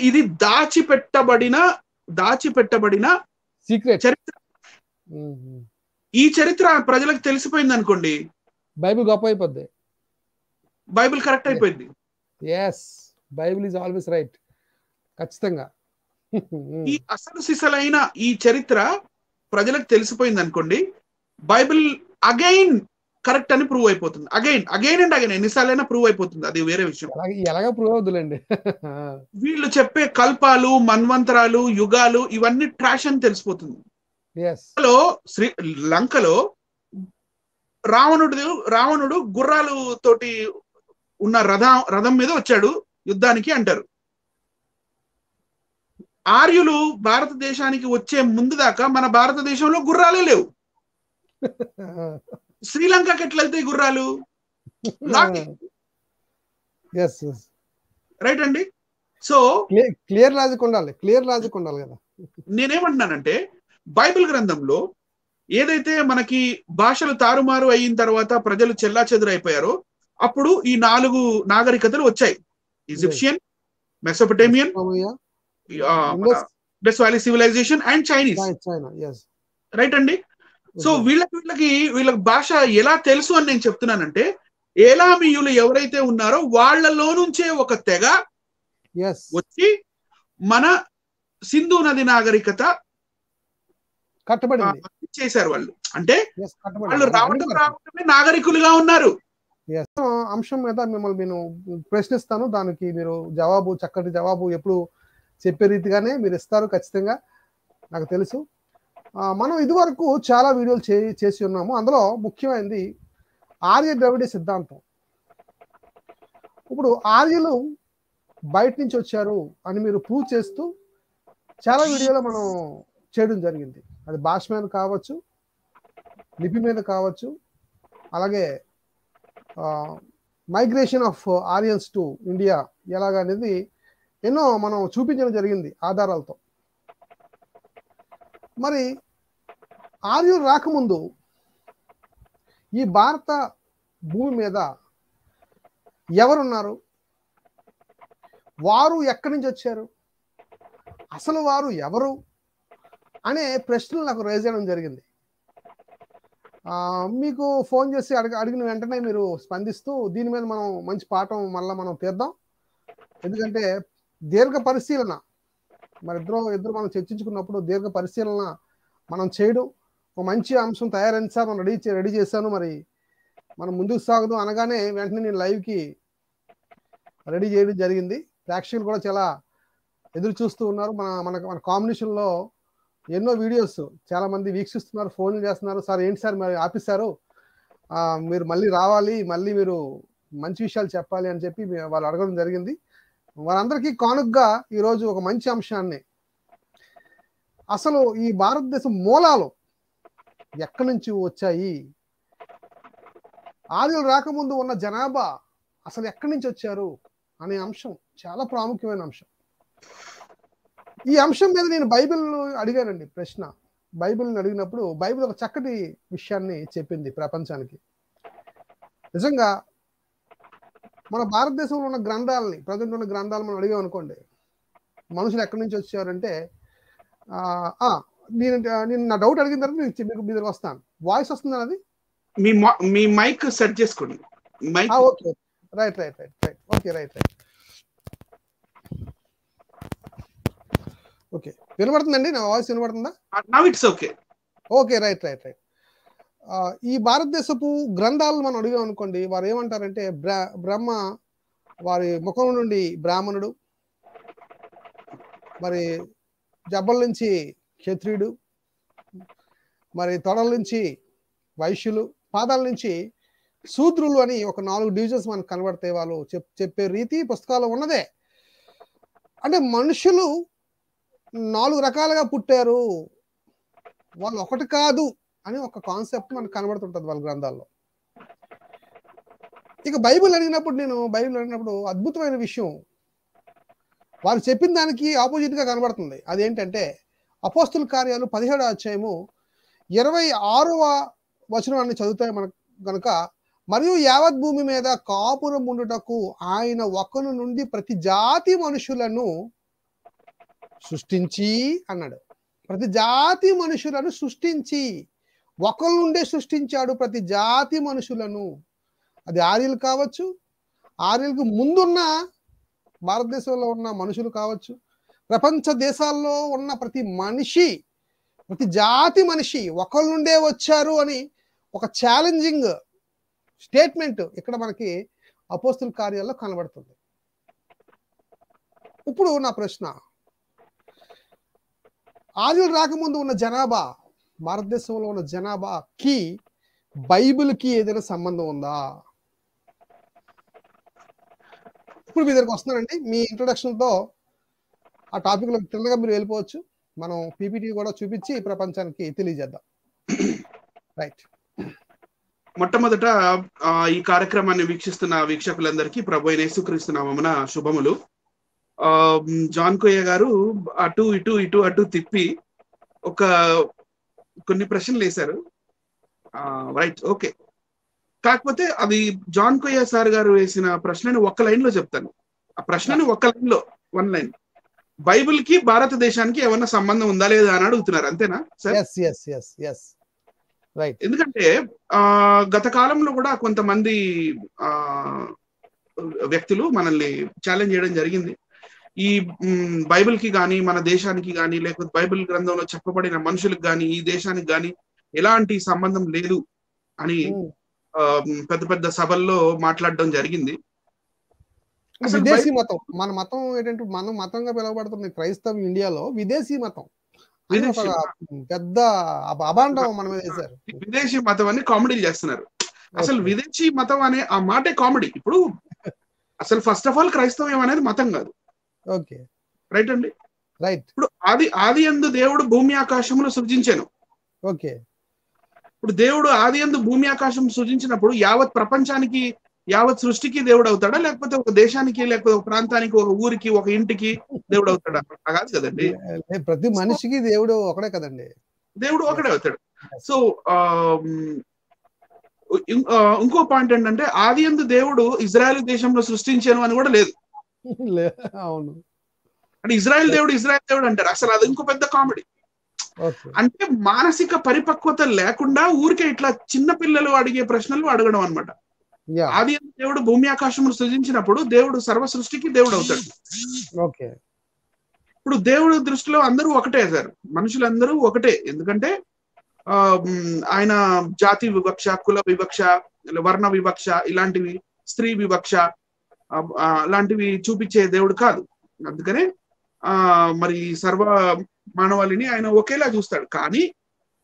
ఇది దాచిపెట్టబడిన సీక్రెట్. చరిత్ర. ఈ చరిత్ర ప్రజలకు తెలిసిపోయింది అనుకోండి, బైబిల్ గొప్ప అయిపోద్ది, బైబిల్ కరెక్ట్ అయిపోయింది. Yes, Bible is always right. ఖచ్చితంగా. ఈ అసలు సిసలైన ఈ చరిత్ర ప్రజలకు తెలిసిపోయింది అనుకోండి, బైబిల్ అగైన్ కరెక్ట్ అని ప్రూవ్ అయిపోతుంది. అగైన్ అండ్ అగైన్ ఎన్నిసార్లైనా ప్రూవ్ అయిపోతుంది, అది వేరే విషయం. ఎలాగా ప్రూవ్ అవుతుందండి. వీళ్ళు చెప్పే కల్పాలు, మన్వంతరాలు, యుగాలు ఇవన్నీ ట్రాష్ అని తెలిసిపోతుంది. లంకలో రావణుడు గుర్రాలు తోటి ఉన్న రథం మీద వచ్చాడు యుద్ధానికి అంటారు. ఆర్యులు భారతదేశానికి వచ్చే ముందు దాకా మన భారతదేశంలో గుర్రాలే లేవు. శ్రీలంకకి ఎట్లా వెళ్తాయి గుర్రాలు? రైట్ అండి. సో క్లియర్ లాజిక్ ఉండాలి కదా. నేనేమంటున్నానంటే, బైబిల్ గ్రంథంలో ఏదైతే మనకి భాషలు తారుమారు అయిన తర్వాత ప్రజలు చెల్లాచెదురు అయిపోయారో, అప్పుడు ఈ 4 నాగరికతలు వచ్చాయి. Egyptian, Mesopotamian, Indus valley civilization and Chinese. Right అండి. సో వీళ్ళకి భాష ఎలా తెలుసు అని నేను చెప్తున్నానంటే, ఏలామీయులు ఎవరైతే ఉన్నారో వాళ్ళలో నుంచే ఒక తెగ వచ్చి మన సింధు నది నాగరికత కట్టబడింది చేశారు. వాళ్ళు అంటే వాళ్ళు రావటమే నాగరికులుగా ఉన్నారు. అంశం మీద మిమ్మల్ని నేను ప్రశ్నిస్తాను, దానికి మీరు చక్కటి జవాబు ఎప్పుడు చెప్పే రీతిగానే మీరు ఇస్తారు ఖచ్చితంగా, నాకు తెలుసు. మనం ఇదివరకు చాలా వీడియోలు చేసి ఉన్నాము. అందులో ముఖ్యమైనది ఆర్య ద్రవిడ సిద్ధాంతం. ఇప్పుడు ఆర్యులు బయట నుంచి వచ్చారు అని మీరు ప్రూవ్ చేస్తూ చాలా వీడియోలో మనం చేయడం జరిగింది. అది భాష మీద కావచ్చు, లిపి మీద కావచ్చు, అలాగే migration of Aryans to India ఎలాగనేది ఎన్నో మనం చూపించడం జరిగింది ఆధారాలతో. మరి ఆర్యులు రాకముందు ఈ భారత భూమి మీద ఎవరున్నారు, వారు ఎక్కడి నుంచి వచ్చారు, అసలు వారు ఎవరు అనే ప్రశ్నలు నాకు రైజ్ చేయడం జరిగింది. మీకు ఫోన్ చేసి అడిగిన వెంటనే మీరు స్పందిస్తూ దీని మీద మనం మంచి పాఠం మళ్ళీ మనం తీద్దాం. ఎందుకంటే దీర్ఘ పరిశీలన మరి ఇద్దరు మనం చర్చించుకున్నప్పుడు దీర్ఘ పరిశీలన మనం చేయడం, ఒక మంచి అంశం తయారైంది సార్, మనం రెడీ చేశాను, మరి మనం ముందుకు సాగుదాం అనగానే వెంటనే నేను లైవ్కి రెడీ చేయడం జరిగింది. ప్రేక్షకులు కూడా చాలా ఎదురు చూస్తూ ఉన్నారు. మన కాంబినేషన్లో ఎన్నో వీడియోస్ చాలా మంది వీక్షిస్తున్నారు, ఫోన్లు చేస్తున్నారు. సార్ ఏంటి సార్ మరి ఆపిస్తారు, మీరు మళ్ళీ రావాలి, మళ్ళీ మీరు మంచి విషయాలు చెప్పాలి అని చెప్పి వాళ్ళు అడగడం జరిగింది. వారందరికీ కానుకగా ఈరోజు ఒక మంచి అంశాన్ని, అసలు ఈ భారతదేశం మూలాలు ఎక్కడి నుంచి వచ్చాయి, ఆర్యులు రాకముందు ఉన్న జనాభా అసలు ఎక్కడి నుంచి వచ్చారు అనే అంశం చాలా ప్రాముఖ్యమైన అంశం. ఈ అంశం మీద నేను బైబిల్ అడిగానండి ప్రశ్న. బైబిల్ని అడిగినప్పుడు బైబిల్ ఒక చక్కటి విషయాన్ని చెప్పింది ప్రపంచానికి. నిజంగా మన భారతదేశంలో ఉన్న గ్రంథాలని, ప్రజెంట్ ఉన్న గ్రంథాలు మనం అడిగాం అనుకోండి, మనుషులు ఎక్కడి నుంచి వచ్చారంటే నేను నా డౌట్ అడిగిన తర్వాత మీకు మీ దగ్గర వస్తాను. వాయిస్ వస్తుంది అది మీ మైక్ సెట్ చేసుకోండి. Okay, right. Okay, right. Okay, వినబడుతుందండి నా వాయిస్? వినబడుతుందా? Okay, right. ఈ భారతదేశపు గ్రంథాలను మనం అడిగాం అనుకోండి, వారు ఏమంటారంటే బ్రహ్మ వారి ముఖం నుండి బ్రాహ్మణుడు, మరి జబ్బల నుంచి క్షత్రియుడు, మరి తొడల నుంచి వైశ్యులు, పాదాల నుంచి శూద్రులు అని ఒక 4 డివిజన్స్ మనకు కనబడతాయి. వాళ్ళు చెప్పే రీతి పుస్తకాలు ఉన్నదే. అంటే మనుషులు 4 రకాలుగా పుట్టారు, వాళ్ళు ఒకటి కాదు అని ఒక కాన్సెప్ట్ మనకు కనబడుతుంటది వాళ్ళ గ్రంథాల్లో. ఇక బైబిల్ అడిగినప్పుడు అద్భుతమైన విషయం వారు చెప్పిన దానికి ఆపోజిట్ గా కనబడుతుంది. అదేంటంటే అపోస్తుల కార్యాలు 17వ అధ్యాయము 26వ వచనాన్ని చదువుతాయి మనకు గనుక, మరియు యావత్ భూమి మీద కాపురం ఉండుటకు ఆయన ఒకను నుండి ప్రతి జాతి మనుషులను సృష్టించి అన్నాడు. ప్రతి జాతి మనుషులను సృష్టించి, ఒకరి నుండే సృష్టించాడు ప్రతి జాతి మనుషులను. అది ఆర్యులు కావచ్చు, ఆర్యులకు ముందున్న భారతదేశంలో ఉన్న మనుషులు కావచ్చు, ప్రపంచ దేశాల్లో ఉన్న ప్రతి మనిషి, ప్రతి జాతి మనిషి ఒకరి నుండే వచ్చారు అని ఒక ఛాలెంజింగ్ స్టేట్మెంట్ ఇక్కడ మనకి అపోస్తుల కార్యాల్లో కనబడుతుంది. ఇప్పుడు నా ప్రశ్న, ఆర్యులు రాకముందు ఉన్న జనాభా, భారతదేశంలో ఉన్న జనాభాకి బైబిల్కి ఏదైనా సంబంధం ఉందా? ఇప్పుడు మీ దగ్గరకు వస్తున్నానండి. మీ ఇంట్రొడక్షన్తో ఆ టాపిక్లో తిన్నగా మీరు వెళ్ళిపోవచ్చు. మనం పీపీటీ కూడా చూపించి ప్రపంచానికి తెలియజేద్దాం. రైట్. మొట్టమొదట ఈ కార్యక్రమాన్ని వీక్షిస్తున్న వీక్షకులందరికీ ప్రభు అయిన యేసుక్రీస్తు నామమున శుభములు. జాన్ కొయ్య గారు అటు ఇటు ఇటు అటు తిప్పి కొన్ని ప్రశ్నలు వేశారు. Right, okay. కాకపోతే అది జాన్ కొయ్య సార్ గారు వేసిన ప్రశ్నని ఒక్క లైన్ లో చెప్తాను. ఆ ప్రశ్నని ఒక్క లైన్ లో, 1 లైన్. బైబిల్ కి భారతదేశానికి ఏమన్నా సంబంధం ఉందా లేదా అని అడుగుతున్నారు, అంతేనా సార్? రైట్. ఎందుకంటే గత కాలంలో కూడా కొంతమంది వ్యక్తులు మనల్ని ఛాలెంజ్ చేయడం జరిగింది. ఈ బైబిల్ కి గాని, మన దేశానికి గాని, లేకపోతే బైబిల్ గ్రంథంలో చెప్పబడిన మనుషులకు గాని, ఈ దేశానికి గాని ఎలాంటి సంబంధం లేదు అని పెద్ద పెద్ద సభల్లో మాట్లాడడం జరిగింది. విదేశీ మతం, మన మతం ఏంటంటే మనం మతంగా పిలువబడుతుంది క్రైస్తవ ఇండియాలో విదేశీ మతం, పెద్ద అభాండం మన మీద వేశారు. విదేశీ మతం అని కామెడీలు చేస్తున్నారు. అసలు విదేశీ మతం అనే ఆ మాటే కామెడీ. ఇప్పుడు అసలు ఫస్ట్ ఆఫ్ ఆల్ క్రైస్తవ్యం అనేది మతం కాదు. ఓకే, రైట్ అండి. రైట్. ఇప్పుడు ఆది యందు దేవుడు భూమి ఆకాశములు సృజించాను. ఓకే. ఇప్పుడు దేవుడు ఆది యందు భూమి ఆకాశం సృజించినప్పుడు యావత్ ప్రపంచానికి, యావత్ సృష్టికి దేవుడు అవుతాడా, లేకపోతే ఒక దేశానికి, లేకపోతే ఒక ప్రాంతానికి, ఒక ఊరికి, ఒక ఇంటికి దేవుడు అవుతాడా? కాదు కదండి. ప్రతి మనిషికి దేవుడు ఒకడే కదండి. దేవుడు ఒకడే అవుతాడు. సో ఇంకో పాయింట్ ఏంటంటే ఆది యందు దేవుడు ఇజ్రాయెల్ దేశంలో సృష్టించాను అని కూడా లేదు. అవును. అంటే ఇజ్రాయెల్ దేవుడు అంటారు. అసలు అది ఇంకో పెద్ద కామెడీ. అంటే మానసిక పరిపక్వత లేకుండా ఊరికే ఇట్లా చిన్న పిల్లలు అడిగే ప్రశ్నలు అడగడం అనమాట. ఆది దేవుడు భూమి ఆకాశములు సృజించినప్పుడు దేవుడు సర్వ సృష్టికి దేవుడు అవుతాడు. ఓకే. ఇప్పుడు దేవుడు దృష్టిలో అందరూ ఒకటే సార్, మనుషులందరూ ఒకటే. ఎందుకంటే ఆయన జాతి వివక్ష, కుల వివక్ష, వర్ణ వివక్ష, ఇలాంటివి, స్త్రీ వివక్ష లాంటివి చూపించే దేవుడు కాదు. అందుకనే మరి సర్వ మానవాళిని ఆయన ఒకేలా చూస్తాడు. కానీ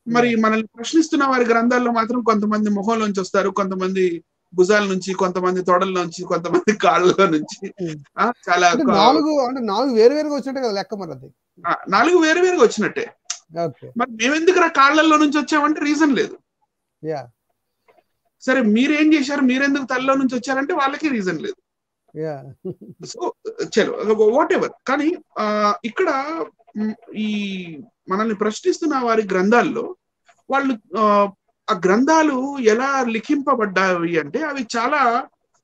మరి మనల్ని ప్రశ్నిస్తున్న వారి గ్రంథాల్లో మాత్రం కొంతమంది మొహంలోంచి వస్తారు, కొంతమంది భుజాల నుంచి, కొంతమంది తొడల నుంచి, కొంతమంది కాళ్ళ నుంచి. చాలా 4 వేరువేరుగా వచ్చినట్టే కదా లెక్క. మరి అది 4 వేరువేరుగా వచ్చినట్టే. మరి మేమెందుకు కాళ్ళల్లో నుంచి వచ్చామంటే రీజన్ లేదు. సరే మీరేం చేశారు, మీరెందుకు తల్లిలో నుంచి వచ్చారంటే వాళ్ళకి రీజన్ లేదు. సో చలో వాట్ ఎవర్. కానీ ఇక్కడ ఈ మనల్ని ప్రశ్నిస్తున్న వారి గ్రంథాల్లో వాళ్ళు ఆ గ్రంథాలు ఎలా లిఖింపబడ్డాయి అంటే అవి చాలా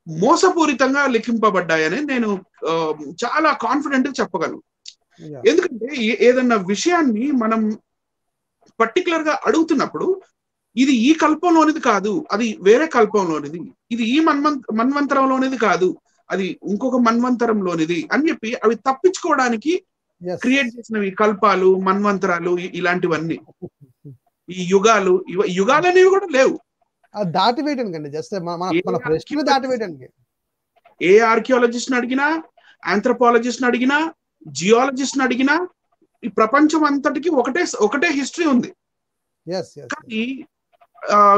మోసపూరితంగా లిఖింపబడ్డాయని నేను చాలా కాన్ఫిడెంట్ గా చెప్పగలను. ఎందుకంటే ఏదన్నా విషయాన్ని మనం పర్టికులర్ గా అడుగుతున్నప్పుడు ఇది ఈ కల్పంలోనిది కాదు, అది వేరే కల్పంలోనిది, ఇది ఈ మన్వంతరంలోనిది కాదు, అది ఇంకొక మన్వంతరంలోనిది అని చెప్పి అవి తప్పించుకోవడానికి క్రియేట్ చేసినవి కల్పాలు, మన్వంతరాలు, ఇలాంటివన్నీ. ఈ యుగాలు అనేవి కూడా లేవు. దాటివేయడానికి జస్ట్ మన ప్రశ్న దాటివేయడానికి. ఏ ఆర్కియాలజిస్ట్ అడిగినా, ఆంథ్రోపాలజిస్ట్ అడిగినా, జియాలజిస్ట్ అడిగినా ఈ ప్రపంచం అంతటికి ఒకటే హిస్టరీ ఉంది. కానీ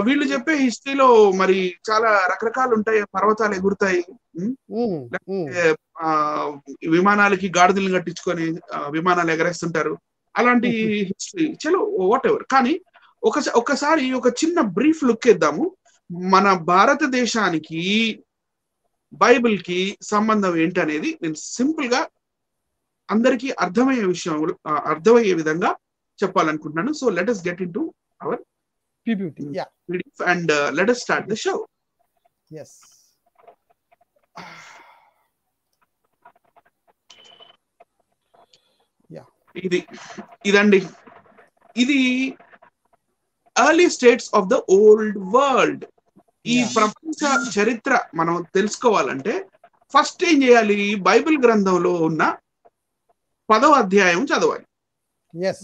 వీళ్ళు చెప్పే హిస్టరీలో మరి చాలా రకరకాలు ఉంటాయి. పర్వతాలు ఎగురుతాయి, విమానాలకి గాడిదలు కట్టించుకొని విమానాలు ఎగరేస్తుంటారు, అలాంటి హిస్టరీ. చలో వాట్ ఎవర్. కానీ ఒకసారి ఒక చిన్న బ్రీఫ్ లుక్ ఇద్దాము. మన భారతదేశానికి బైబిల్ కి సంబంధం ఏంటనేది నేను సింపుల్ గా అందరికీ అర్థమయ్యే విధంగా చెప్పాలనుకుంటున్నాను. So let us get into our PPT. And let us start the show. Yes. ఇదండి ఇది early states of the old world. ఈ ప్రపంచ చరిత్ర మనం తెలుసుకోవాలంటే ఫస్ట్ ఏం చేయాలి? బైబిల్ గ్రంథంలో ఉన్న 10వ అధ్యాయం చదవాలి.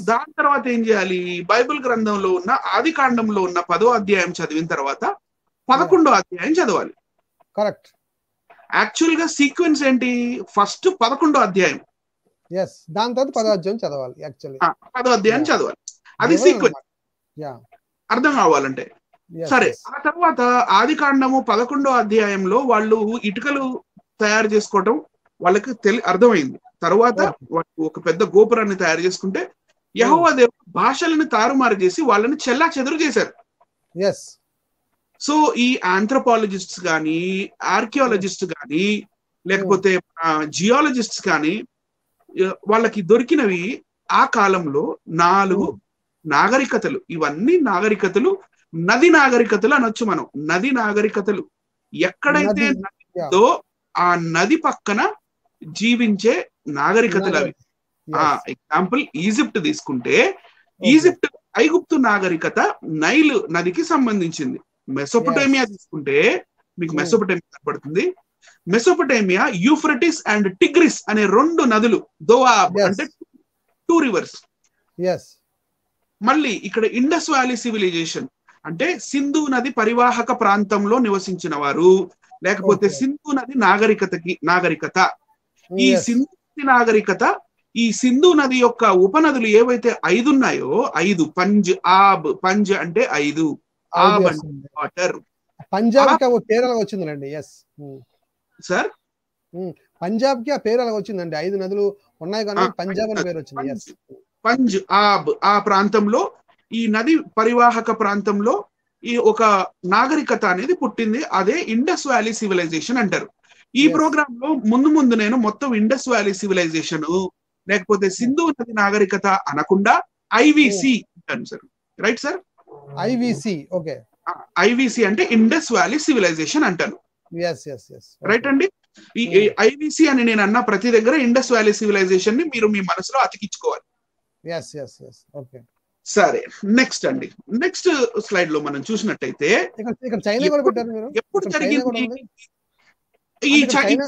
దాని తర్వాత ఏం చేయాలి? బైబిల్ గ్రంథంలో ఉన్న ఆది కాండంలో ఉన్న 10వ అధ్యాయం చదివిన తర్వాత 11వ అధ్యాయం చదవాలి. కరెక్ట్. యాక్చువల్ గా సీక్వెన్స్ ఏంటి? ఫస్ట్ 11వ అధ్యాయం, దాని తర్వాత 10వ అధ్యాయం చదవాలి. యాక్చువల్లీ 10వ అధ్యాయం చదవాలి. అది సీక్వెన్స్ అర్థం కావాలంటే. సరే, ఆ తర్వాత ఆది కాండము 11వ అధ్యాయంలో వాళ్ళు ఇటుకలు తయారు చేసుకోవటం వాళ్ళకి అర్థమైంది. తర్వాత ఒక పెద్ద గోపురాన్ని తయారు చేసుకుంటే యెహోవా దేవుడు భాషలను తారుమారు చేసి వాళ్ళని చెల్లా చెదురు చేశారు. సో ఈ ఆంథ్రోపాలజిస్ట్స్ కానీ, ఆర్కియాలజిస్ట్ కానీ, లేకపోతే జియాలజిస్ట్స్ కానీ వాళ్ళకి దొరికినవి ఆ కాలంలో 4 నాగరికతలు. ఇవన్నీ నాగరికతలు నది నాగరికతలు అనొచ్చు మనం. నది నాగరికతలు ఎక్కడైతే నదితో ఆ నది పక్కన జీవించే నాగరికతలు అవి. ఎగ్జాంపుల్ ఈజిప్ట్ తీసుకుంటే ఈజిప్ట్ ఐగుప్తు నాగరికత నైల్ నదికి సంబంధించింది. మెసోపొటేమియా తీసుకుంటే మీకు మెసోపొటేమియా కనపడుతుంది. మెసోపొటేమియా యూఫ్రటిస్ అండ్ టిగ్రిస్ అనే 2 నదులు, దోవాబ్ అంటే 2 రివర్స్. మళ్ళీ ఇక్కడ ఇండస్ వ్యాలీ సివిలైజేషన్ అంటే సింధు నది పరివాహక ప్రాంతంలో నివసించిన వారు, లేకపోతే సింధు నది నాగరికత. ఈ సింధు నది నాగరికత, ఈ సింధు నది యొక్క ఉపనదులు ఏవైతే 5 ఉన్నాయో, 5 పంజ్, ఆబ్. పంజ్ అంటే 5, ఆబ్ అంటే వాటర్. పంజాబ్ కి పేరు అలా వచ్చిందండి. సార్, పంజాబ్ కి ఆ పేరు అలా వచ్చిందండి. 5 నదులు ఉన్నాయి కానీ పంజాబ్ అని పేరు వచ్చింది. పంజ్, ఆబ్ ఆ ప్రాంతంలో, ఈ నది పరివాహక ప్రాంతంలో ఈ ఒక నాగరికత అనేది పుట్టింది. అదే ఇండస్ వ్యాలీ సివిలైజేషన్ అంటారు. ఈ ప్రోగ్రామ్ లో ముందు నేను మొత్తం ఇండస్ వ్యాలీ సివిలైజేషన్ లేకపోతే సింధు నది నాగరికత అనకుండా ఐవిసి అంటాను సార్. Right sir? ఐవిసి, ఓకే. ఐవిసి అంటే ఇండస్ వ్యాలీ సివిలైజేషన్ అంటాను. రైట్ అండి. ఈ ఐవిసి అని నేను అన్న ప్రతి దగ్గర ఇండస్ వ్యాలీ సివిలైజేషన్ ని మీరు మీ మనసులో అతికించుకోవాలి. సరే, నెక్స్ట్ అండి. నెక్స్ట్ స్లైడ్ లో మనం చూసినట్టయితే ఎప్పుడు జరిగింది ఈ చైనా?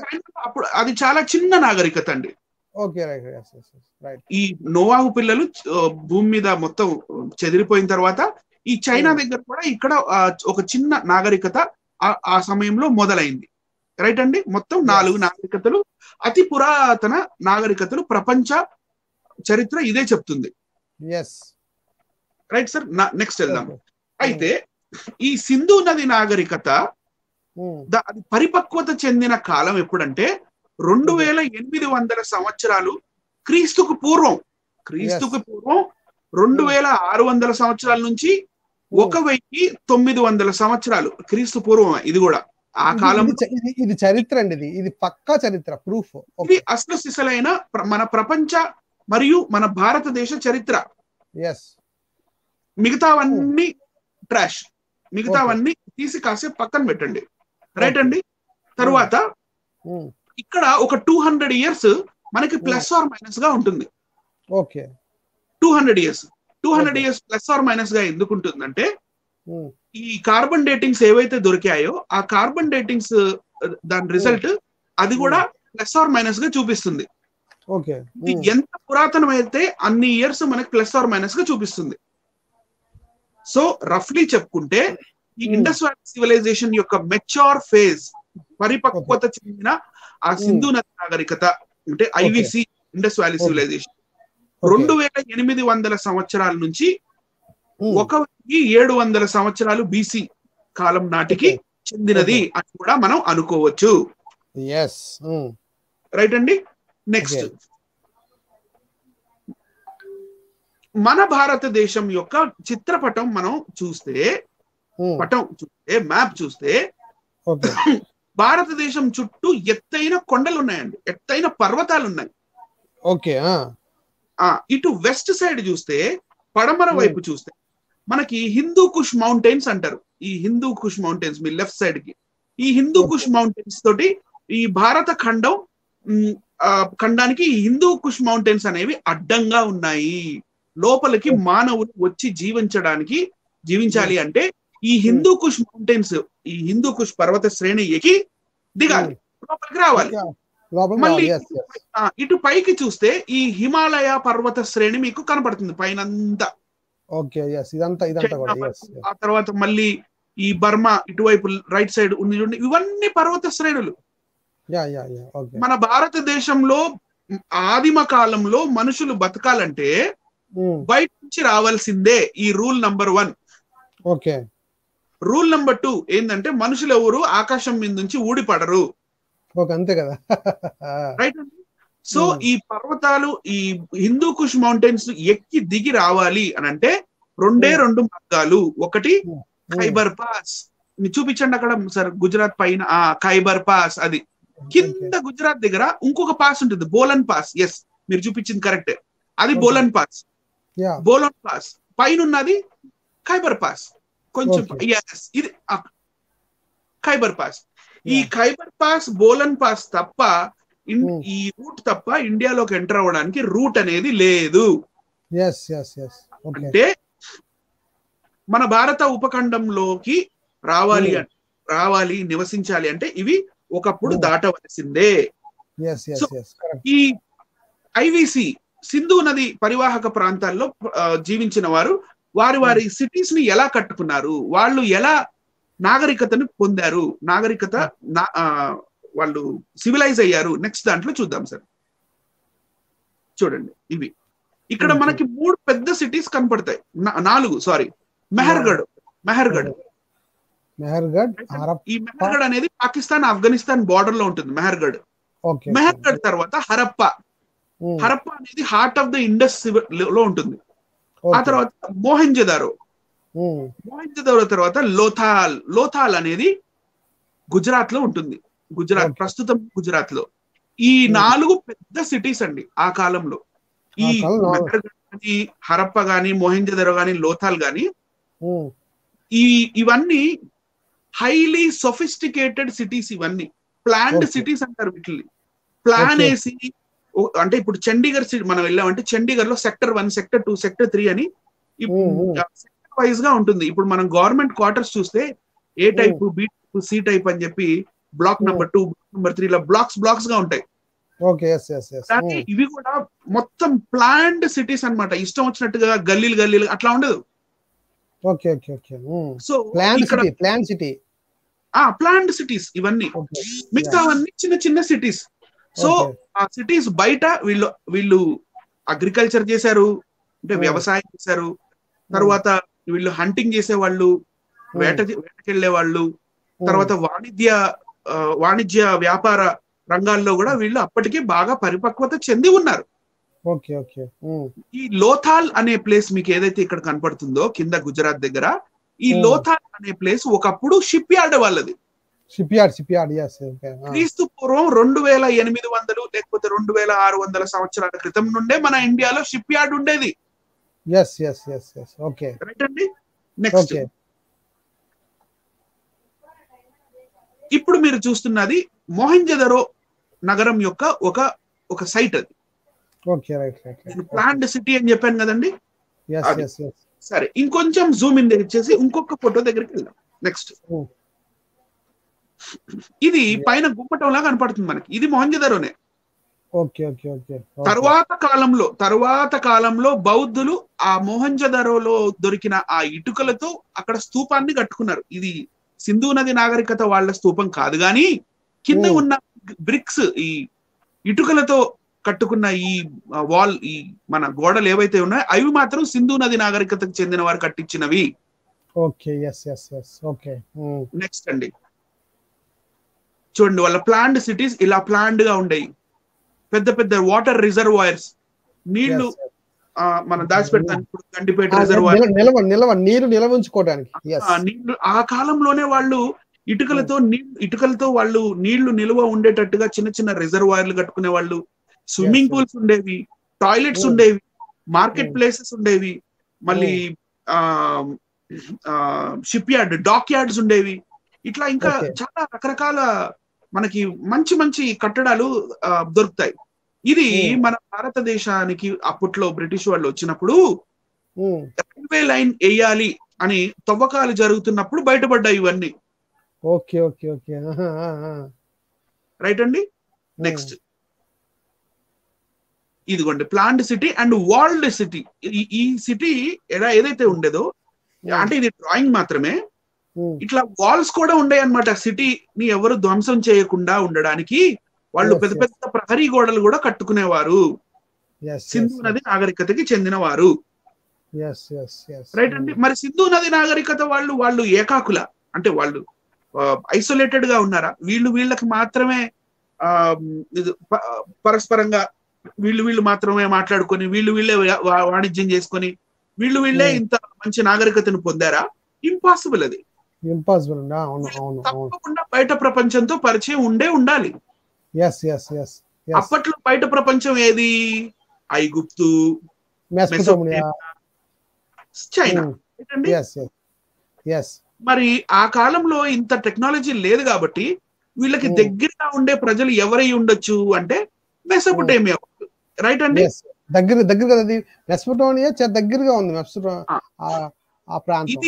అప్పుడు అది చాలా చిన్న నాగరికత అండి. ఈ నోవాహు పిల్లలు భూమి మీద మొత్తం చెదిరిపోయిన తర్వాత ఈ చైనా దగ్గర కూడా ఇక్కడ ఒక చిన్న నాగరికత ఆ సమయంలో మొదలైంది. రైట్ అండి. మొత్తం 4 నాగరికతలు, అతి పురాతన నాగరికతలు ప్రపంచ చరిత్ర ఇదే చెప్తుంది. Right sir. నెక్స్ట్ వెళ్దాం. అయితే ఈ సింధు నది నాగరికత అది పరిపక్వత చెందిన కాలం ఎప్పుడంటే 2800 సంవత్సరాలు క్రీస్తుకు పూర్వం. 2600 సంవత్సరాల నుంచి 1900 సంవత్సరాలు క్రీస్తు పూర్వం. ఇది కూడా ఆ కాలం. ఇది చరిత్ర అండి. ఇది పక్కా చరిత్ర, ప్రూఫ్. ఇది అసలు సిసలైన మన ప్రపంచ మరియు మన భారతదేశ చరిత్ర. మిగతావన్నీ ట్రాష్. మిగతావన్నీ తీసి కాసేపు పక్కన పెట్టండి. రైట్ అండి. తర్వాత ఇక్కడ ఒక 200 ఇయర్స్ మనకి ప్లస్ ఆర్ మైనస్ గా ఉంటుంది. 200 ఇయర్స్ ప్లస్ ఆర్ మైనస్ గా ఎందుకు ఉంటుందంటే ఈ కార్బన్ డేటింగ్స్ ఏవైతే దొరికాయో ఆ కార్బన్ డేటింగ్స్ దాని రిజల్ట్ అది కూడా ప్లస్ ఆర్ మైనస్ గా చూపిస్తుంది. ఎంత పురాతనం అయితే అన్ని ఇయర్స్ మనకి ప్లస్ ఆర్ మైనస్ గా చూపిస్తుంది. సో రఫ్లీ చెప్పుకుంటే ఈ ఇండస్ వ్యాలీ సివిలైజేషన్ యొక్క మెచ్యూర్ ఫేజ్, పరిపక్వత చెందిన ఆ సింధు నది నాగరికత అంటే ఐవిసి ఇండస్ వ్యాలీ సివిలైజేషన్ 2800 సంవత్సరాల నుంచి 1700 సంవత్సరాలు బీసీ కాలం నాటికి చెందినది అని కూడా మనం అనుకోవచ్చు. రైట్ అండి. నెక్స్ట్, మన భారతదేశం యొక్క చిత్రపటం మనం చూస్తే, మ్యాప్ చూస్తే భారతదేశం చుట్టూ ఎత్తైన కొండలు ఉన్నాయండి, ఎత్తైన పర్వతాలు ఉన్నాయి. ఇటు వెస్ట్ సైడ్ చూస్తే, పడమర వైపు చూస్తే మనకి హిందూ కుష్ మౌంటైన్స్ అంటారు. ఈ హిందూ కుష్ మౌంటైన్స్ మీ లెఫ్ట్ సైడ్ కి, ఈ హిందూ కుష్ మౌంటైన్స్ తోటి ఈ భారత ఖండం ఖండానికి హిందూ కుష్ మౌంటైన్స్ అనేవి అడ్డంగా ఉన్నాయి. లోపలికి మానవులు వచ్చి జీవించాలి అంటే ఈ హిందూ కుష్ మౌంటైన్స్, ఈ హిందూ కుష్ పర్వత శ్రేణి ఎక్కి దిగాలి, లోపలికి రావాలి. మళ్ళీ ఇటు పైకి చూస్తే ఈ హిమాలయ పర్వత శ్రేణి మీకు కనపడుతుంది పైనంతా. ఆ తర్వాత మళ్ళీ ఈ బర్మా ఇటువైపు రైట్ సైడ్ ఉంది చూడండి, ఇవన్నీ పర్వత శ్రేణులు. మన భారతదేశంలో ఆదిమ కాలంలో మనుషులు బతకాలంటే బయట నుంచి రావాల్సిందే. ఈ రూల్ నంబర్ 1. రూల్ నంబర్ 2 ఏంటంటే మనుషులు ఎవరు ఆకాశం మీద నుంచి ఊడిపడరు. అంతే కదా, రైట్ అండి. సో ఈ పర్వతాలు, ఈ హిందూ కుష్ మౌంటైన్స్ ఎక్కి దిగి రావాలి అని అంటే 2 మార్గాలు. ఒకటి ఖైబర్ పాస్, చూపించండి అక్కడ సార్, గుజరాత్ పైన ఖైబర్ పాస్, అది కింద గుజరాత్ దగ్గర ఇంకొక పాస్ ఉంటుంది, బోలన్ పాస్. ఎస్, మీరు చూపించింది కరెక్ట్, అది బోలన్ పాస్. బోలన్ పాస్ పైన ఉన్నది ఖైబర్ పాస్, కొంచెం ఇది ఖైబర్ పాస్. ఈ ఖైబర్ పాస్, బోలన్ పాస్ తప్ప ఈ రూట్ తప్ప ఇండియాలోకి ఎంటర్ అవ్వడానికి రూట్ అనేది లేదు. అంటే మన భారత ఉపఖండంలోకి రావాలి నివసించాలి అంటే ఇవి ఒకప్పుడు దాటవలసిందే. ఈ ఐవిసి సింధు నది పరివాహక ప్రాంతాల్లో జీవించిన వారు వారి సిటీస్ ని ఎలా కట్టుకున్నారు, వాళ్ళు ఎలా నాగరికతను పొందారు, వాళ్ళు సివిలైజ్ అయ్యారు, నెక్స్ట్ దాంట్లో చూద్దాం సార్. చూడండి, ఇవి ఇక్కడ మనకి 3 పెద్ద సిటీస్ కనపడతాయి, 4 సారీ. మెహర్గఢ్ ఈ మెహర్గఢ్ అనేది పాకిస్తాన్ ఆఫ్ఘనిస్తాన్ బార్డర్ లో ఉంటుంది. మెహర్గఢ్ తర్వాత హరప్పా అనేది హార్ట్ ఆఫ్ ద ఇండస్ లో ఉంటుంది. ఆ తర్వాత మోహెంజదారో తర్వాత లోథాల్ అనేది గుజరాత్ లో ఉంటుంది. ప్రస్తుతం గుజరాత్ లో. ఈ 4 పెద్ద సిటీస్ అండి ఆ కాలంలో. ఈ మెహర్గఢ్ గాని, హరప్ప గాని, మోహెంజదారో గాని, లోథాల్ గాని, ఇవన్నీ హైలీ సొఫిస్టికేటెడ్ సిటీస్. ఇవన్నీ ప్లాన్డ్ సిటీస్ అంటారు వీటిని. ప్లాన్ వేసి, అంటే ఇప్పుడు చండీగఢ్ మనం వెళ్ళామంటే చండీగఢ్ లో సెక్టర్ 1, సెక్టర్ 2, సెక్టర్ 3 అని సెక్టర్ వైజ్ గా ఉంటుంది. ఇప్పుడు మనం గవర్నమెంట్ క్వార్టర్స్ చూస్తే A type, B type, C type అని చెప్పి బ్లాక్ నంబర్ 2, నంబర్ 3 ఇలా బ్లాక్స్ గా ఉంటాయి. ఇవి కూడా మొత్తం ప్లాన్డ్ సిటీస్ అన్నమాట. ఇష్టం వచ్చినట్టుగా గల్లీలు అట్లా ఉండదు. సో ప్లాన్డ్ సిటీస్ ఇవన్నీ. మిగతావన్నీ చిన్న సిటీస్. సో ఆ సిటీస్ బయట వీళ్ళు అగ్రికల్చర్ చేశారు, అంటే వ్యవసాయం చేశారు. తర్వాత వీళ్ళు హంటింగ్ చేసేవాళ్ళు, వేటకెళ్లే వాళ్ళు. తర్వాత వాణిజ్య వ్యాపార రంగాల్లో కూడా వీళ్ళు అప్పటికే బాగా పరిపక్వత చెంది ఉన్నారు. ఈ లోథాల్ అనే ప్లేస్ మీకు ఏదైతే ఇక్కడ కనపడుతుందో కింద గుజరాత్ దగ్గర, ఈ లోథాల్ అనే ప్లేస్ ఒకప్పుడు షిప్ యార్డ్ వాళ్ళది. క్రీస్తు పూర్వం 2800 లేకపోతే 2600 సంవత్సరాల క్రితం నుండే మన ఇండియాలో షిప్ యార్డ్ ఉండేది. రైట్ అండి. నెక్స్ట్ ఇప్పుడు మీరు చూస్తున్నది మోహెంజదారో నగరం యొక్క ఒక సైట్. అది ప్లాన్డ్ సిటీ అని చెప్పాను కదండి. సరే, ఇంకొంచెం జూమ్ ఇన్ చేసి ఇంకొక ఫోటో దగ్గరికి వెళ్దాం. నెక్స్ట్, ఇది పైన గుమ్మటంలా కనపడుతుంది మనకి, ఇది మోహెంజదారోనే. తరువాత కాలంలో బౌద్ధులు ఆ మోహెంజదారోలో దొరికిన ఆ ఇటుకలతో అక్కడ స్తూపాన్ని కట్టుకున్నారు. ఇది సింధు నది నాగరికత వాళ్ళ స్తూపం కాదు గాని, కింద ఉన్న బ్రిక్స్, ఈ ఇటుకలతో కట్టుకున్న ఈ వాల్, ఈ మన గోడలు ఏవైతే ఉన్నాయో అవి మాత్రం సింధు నది నాగరికతకు చెందిన వారు కట్టించినవి. నెక్స్ట్ అండి, చూడండి, వాళ్ళ ప్లాన్డ్ సిటీస్ ఇలా ప్లాన్డ్ గా ఉండేవి. పెద్ద వాటర్ రిజర్వాయర్స్, నీళ్లు మనం దాచిపెడతానికి గండిపేట రిజర్వాయర్, నీరు నిల్వ ఉంచుకోవడానికి. నీళ్లు ఆ కాలంలోనే వాళ్ళు ఇటుకలతో వాళ్ళు నీళ్లు నిల్వ ఉండేటట్టుగా చిన్న రిజర్వాయర్లు కట్టుకునే వాళ్ళు. స్విమ్మింగ్ పూల్స్ ఉండేవి, టాయిలెట్స్ ఉండేవి, మార్కెట్ ప్లేసెస్ ఉండేవి, మళ్ళీ షిప్ యార్డ్, డాక్ యార్డ్స్ ఉండేవి. ఇట్లా ఇంకా చాలా రకరకాల మనకి మంచి కట్టడాలు దొరుకుతాయి. ఇది మన భారతదేశానికి అప్పట్లో బ్రిటిష్ వాళ్ళు వచ్చినప్పుడు రైల్వే లైన్ వేయాలి అని తవ్వకాలు జరుగుతున్నప్పుడు బయటపడ్డాయి ఇవన్నీ. Okay okay okay. రైట్ అండి. నెక్స్ట్ ఇదిగోండి plant city and walled city. ఈ సిటీ ఏదైతే ఉండేదో, అంటే ఇది డ్రాయింగ్ మాత్రమే, ఇట్లా వాల్స్ కూడా ఉండే అన్నమాట. సిటీని ఎవరు ధ్వంసం చేయకుండా ఉండడానికి వాళ్ళు పెద్ద పెద్ద ప్రహరీ గోడలు కూడా కట్టుకునేవారు. సింధు నది నాగరికతకి చెందిన వారు. రైట్ అండి. మరి సింధు నది నాగరికత వాళ్ళు ఏకాకుల, అంటే వాళ్ళు ఐసోలేటెడ్ గా ఉన్నారా? వీళ్ళకి మాత్రమే పరస్పరంగా వీళ్ళు మాత్రమే మాట్లాడుకొని వీళ్ళే వాణిజ్యం చేసుకొని వీళ్ళే ఇంత మంచి నాగరికతను పొందారా? ఇంపాసిబుల్. అది ఇంపాసిబుల్. తప్పకుండా బయట ప్రపంచంతో పరిచయం ఉండాలి. అప్పట్లో బయట ప్రపంచం ఏది? ఐగుప్తు, చైనా. మరి ఆ కాలంలో ఇంత టెక్నాలజీ లేదు కాబట్టి వీళ్ళకి దగ్గరగా ఉండే ప్రజలు ఎవరై ఉండొచ్చు అంటే మెసోపొటేమియా. రైట్ అండి. దగ్గర కదా, మెసోపొటేమియా దగ్గరగా ఉంది ఆ ప్రాంతం.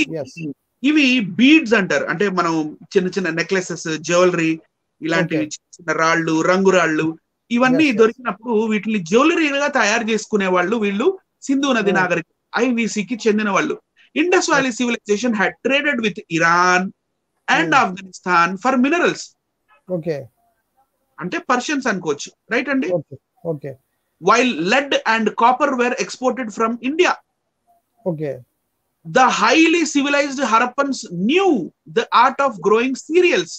ఇవి బీడ్స్ అంటారు. అంటే మనం చిన్న చిన్న నెక్లెసెస్, జ్యువెలరీ, ఇలాంటివి చిన్న రాళ్ళు, రంగురాళ్ళు ఇవన్నీ దొరికినప్పుడు వీటిని జ్యువెలరీగా తయారు చేసుకునే వాళ్ళు వీళ్ళు సింధు నది నాగరికత ఐవీసీకి చెందిన వాళ్ళు. Indus valley civilization had traded with Iran and Afghanistan for minerals. అంటే పర్షియన్స్ అనుకోవచ్చు. రైట్ అండి. While lead and copper were exported from India. The highly civilized Harappans knew the art of growing cereals,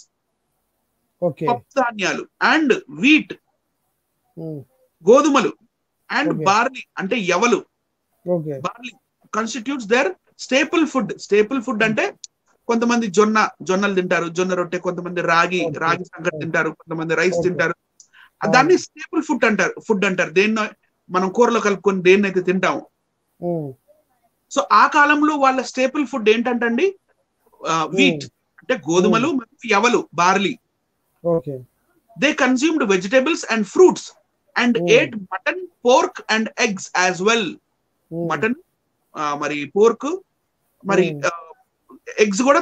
పప్పుధాన్యాలు, and wheat, గోధుమలు, and barley అంటే యవలు. barley constitutes their staple food. staple food అంటే కొంతమంది జొన్నలు తింటారు, జొన్న రొట్టె, కొంతమంది రాగి సంగటి తింటారు, కొంతమంది రైస్ తింటారు. దాన్ని స్టేపుల్ ఫుడ్ అంటారు. దేన్ని మనం కూరలో కలుపుకొని దేన్నైతే తింటాము. సో ఆ కాలంలో వాళ్ళ స్టేపుల్ ఫుడ్ ఏంటంటండి? వీట్ అంటే గోధుమలు మరియు యవలు, barley. They consumed vegetables and fruits and ate mutton, pork and eggs as well. Mutton, మరి పోర్క్, మరి ఎగ్స్ కూడా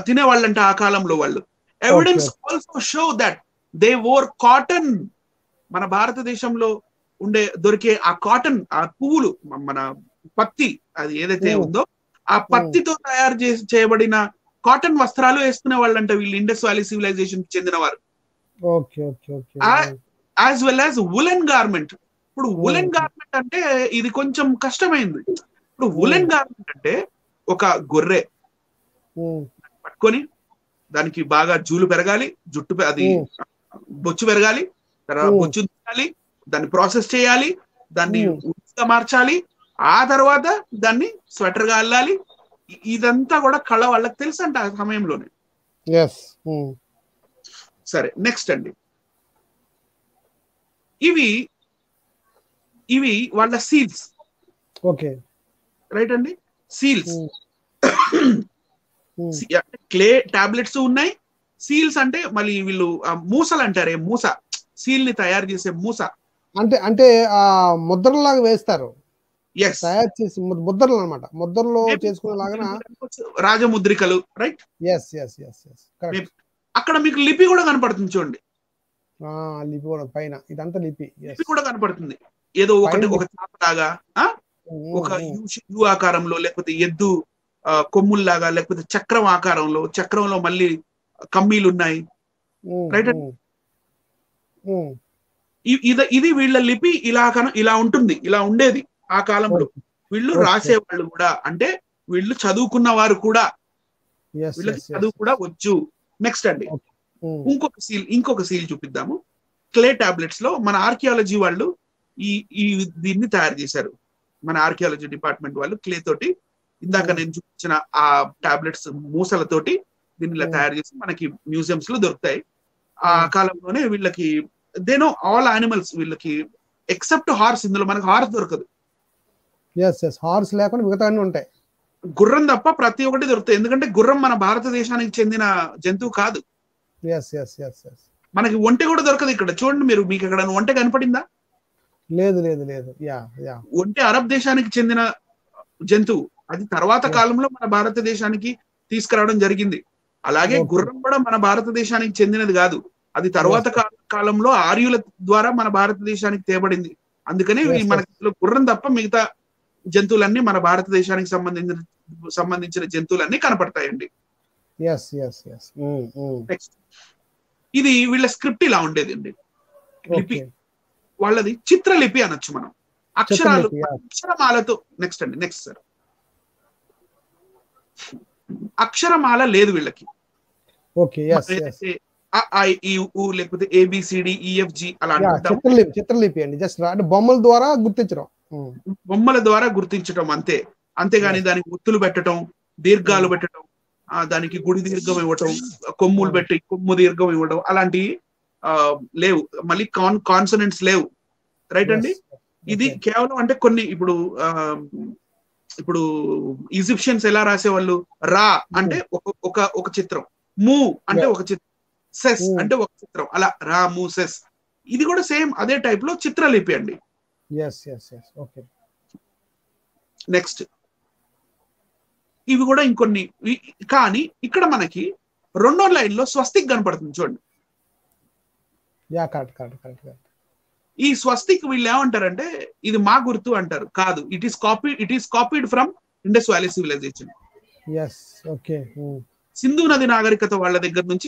తినేవాళ్ళంట ఆ కాలంలో వాళ్ళు. Evidence also show that they wore cotton. మన భారతదేశంలో దొరికే ఆ కాటన్, ఆ పువ్వులు, మన పత్తి, అది ఏదైతే ఉందో ఆ పత్తితో తయారు చేయబడిన కాటన్ వస్త్రాలు వేసుకునే వాళ్ళంట వీళ్ళు ఇండస్ వ్యాలీ సివిలైజేషన్ కి చెందిన వారు. As well as woollen garment. ఇప్పుడు వులెన్ గార్మెంట్ అంటే ఇది కొంచెం కష్టమైంది. ఇప్పుడు వులెన్ గార్మెంట్ అంటే ఒక గొర్రె పట్టుకొని దానికి బాగా జూలు పెరగాలి, జుట్టు అది బొచ్చు పెరగాలి, తర్వాత బొచ్చు తీయాలి, దాన్ని ప్రాసెస్ చేయాలి, దాన్ని ఉచిగా మార్చాలి, ఆ తర్వాత దాన్ని స్వెటర్ గా అల్లాలి. ఇదంతా కూడా కళ వాళ్ళకి తెలుసు అంట ఆ సమయంలోనే. సరే, నెక్స్ట్ అండి. ఇవి వాళ్ళ సీల్స్. రైట్ అండి. సీల్స్ క్లే టాబ్లెట్స్ ఉన్నాయి. సీల్స్ అంటే మళ్ళీ వీళ్ళు మూసలు అంటారే, మూస, సీల్ ని తయారు చేసే మూస. అంటే ఆ ముద్రలాగా వేస్తారు, తయారు చేసి ముద్రలు అన్నమాట. ముద్రలో చేసుకునేలాగా రాజముద్రికలు. రైట్. అక్కడ మీకు లిపి కూడా కనపడుతుంది చూడండి. లిపి కూడా పైన ఇదంతా లిపి కూడా కనపడుతుంది. ఏదో ఒక చాపలాగా, ఒక యు ఆకారంలో, లేకపోతే ఎద్దు కొమ్ముల్లాగా, లేకపోతే చక్రం ఆకారంలో, చక్రంలో మళ్ళీ కమ్మీలు ఉన్నాయి. రైట్. ఇది వీళ్ళ లిపి ఇలా ఉంటుంది, ఇలా ఉండేది ఆ కాలంలో. వీళ్ళు రాసేవాళ్ళు కూడా, అంటే వీళ్ళు చదువుకున్న వారు కూడా, వీళ్ళకి చదువు కూడా వచ్చు. నెక్స్ట్ అండి, ఇంకొక సీల్ చూపిద్దాము. క్లే టాబ్లెట్స్ లో మన ఆర్కియాలజీ వాళ్ళు దీన్ని తయారు చేశారు. మన ఆర్కియాలజీ డిపార్ట్మెంట్ వాళ్ళు క్లే తోటి, ఇందాక నేను చూపించిన ఆ టాబ్లెట్స్ మూసలతోటి దీన్ని ఇలా తయారు చేసి మనకి మ్యూజియంస్ లో దొరుకుతాయి. ఆ కాలంలోనే వీళ్ళకి దే నో ఆల్ యానిమల్స్, వీళ్ళకి ఎక్సెప్ట్ హార్స్. ఇందులో మనకి హార్స్ దొరకదు. హార్స్ లేకుండా మిగతా అన్ని ఉంటాయి. గుర్రం తప్ప ప్రతి ఒక్కటి దొరుకుతాయి. ఎందుకంటే గుర్రం మన భారతదేశానికి చెందిన జంతువు కాదు. మనకి ఒంటె కూడా దొరకదు ఇక్కడ. చూడండి, మీకు ఇక్కడ ఒంటె కనపడిందా? లేదు లేదు లేదు. Yeah yeah. ఒంటె అరబ్ దేశానికి చెందిన జంతువు, అది తర్వాత కాలంలో మన భారతదేశానికి తీసుకురావడం జరిగింది. అలాగే గుర్రం కూడా మన భారతదేశానికి చెందినది కాదు, అది తర్వాత కాలంలో ఆర్యుల ద్వారా మన భారతదేశానికి తేబడింది. అందుకని మనకి గుర్రం తప్ప మిగతా జంతువులన్నీ మన భారతదేశానికి సంబంధించిన జంతువులన్నీ కనపడతాయండి. నెక్స్ట్, ఇది వీళ్ళ స్క్రిప్ట్ ఇలా ఉండేది అండి. లిపి వాళ్ళది చిత్రలిపి అనొచ్చు మనం, అక్షరాలు అక్షరమాలతో. నెక్స్ట్ అండి, నెక్స్ట్ సార్. అక్షరమాల లేదు వీళ్ళకి. లేకపోతే ABCDEFG అలా చిత్రలిపి అండి, జస్ట్ బొమ్మల ద్వారా గుర్తించడం, బొమ్మల ద్వారా గుర్తించడం అంతే. అంతేగాని దానికి ఒత్తులు పెట్టడం, దీర్ఘాలు పెట్టడం, దానికి గుడి దీర్ఘం ఇవ్వటం, కొమ్ములు పెట్టి కొమ్ము దీర్ఘం ఇవ్వడం అలాంటివి లేవు. మళ్ళీ కాన్సనెంట్స్ లేవు. రైట్ అండి. ఇది కేవలం అంటే కొన్ని ఇప్పుడు ఈజిప్షియన్స్ ఎలా రాసేవాళ్ళు, రా అంటే ఒక చిత్రం, ము అంటే ఒక చిత్రం, సెస్ అంటే ఒక చిత్రం, అలా రా ము సెస్. ఇది కూడా సేమ్ అదే టైప్ లో చిత్రలిపి అండి. నెక్స్ట్, ఇవి కూడా ఇంకొన్ని. కానీ ఇక్కడ మనకి రెండో లైన్ లో స్వస్తిక్ కనపడుతుంది చూడండి. ఈ స్వస్తిక్ వీళ్ళు ఏమంటారంటే ఇది మా గుర్తు అంటారు. కాదు, it is copied from Indus valley civilization. Sindhu నది నాగరికత వాళ్ళ దగ్గర నుంచి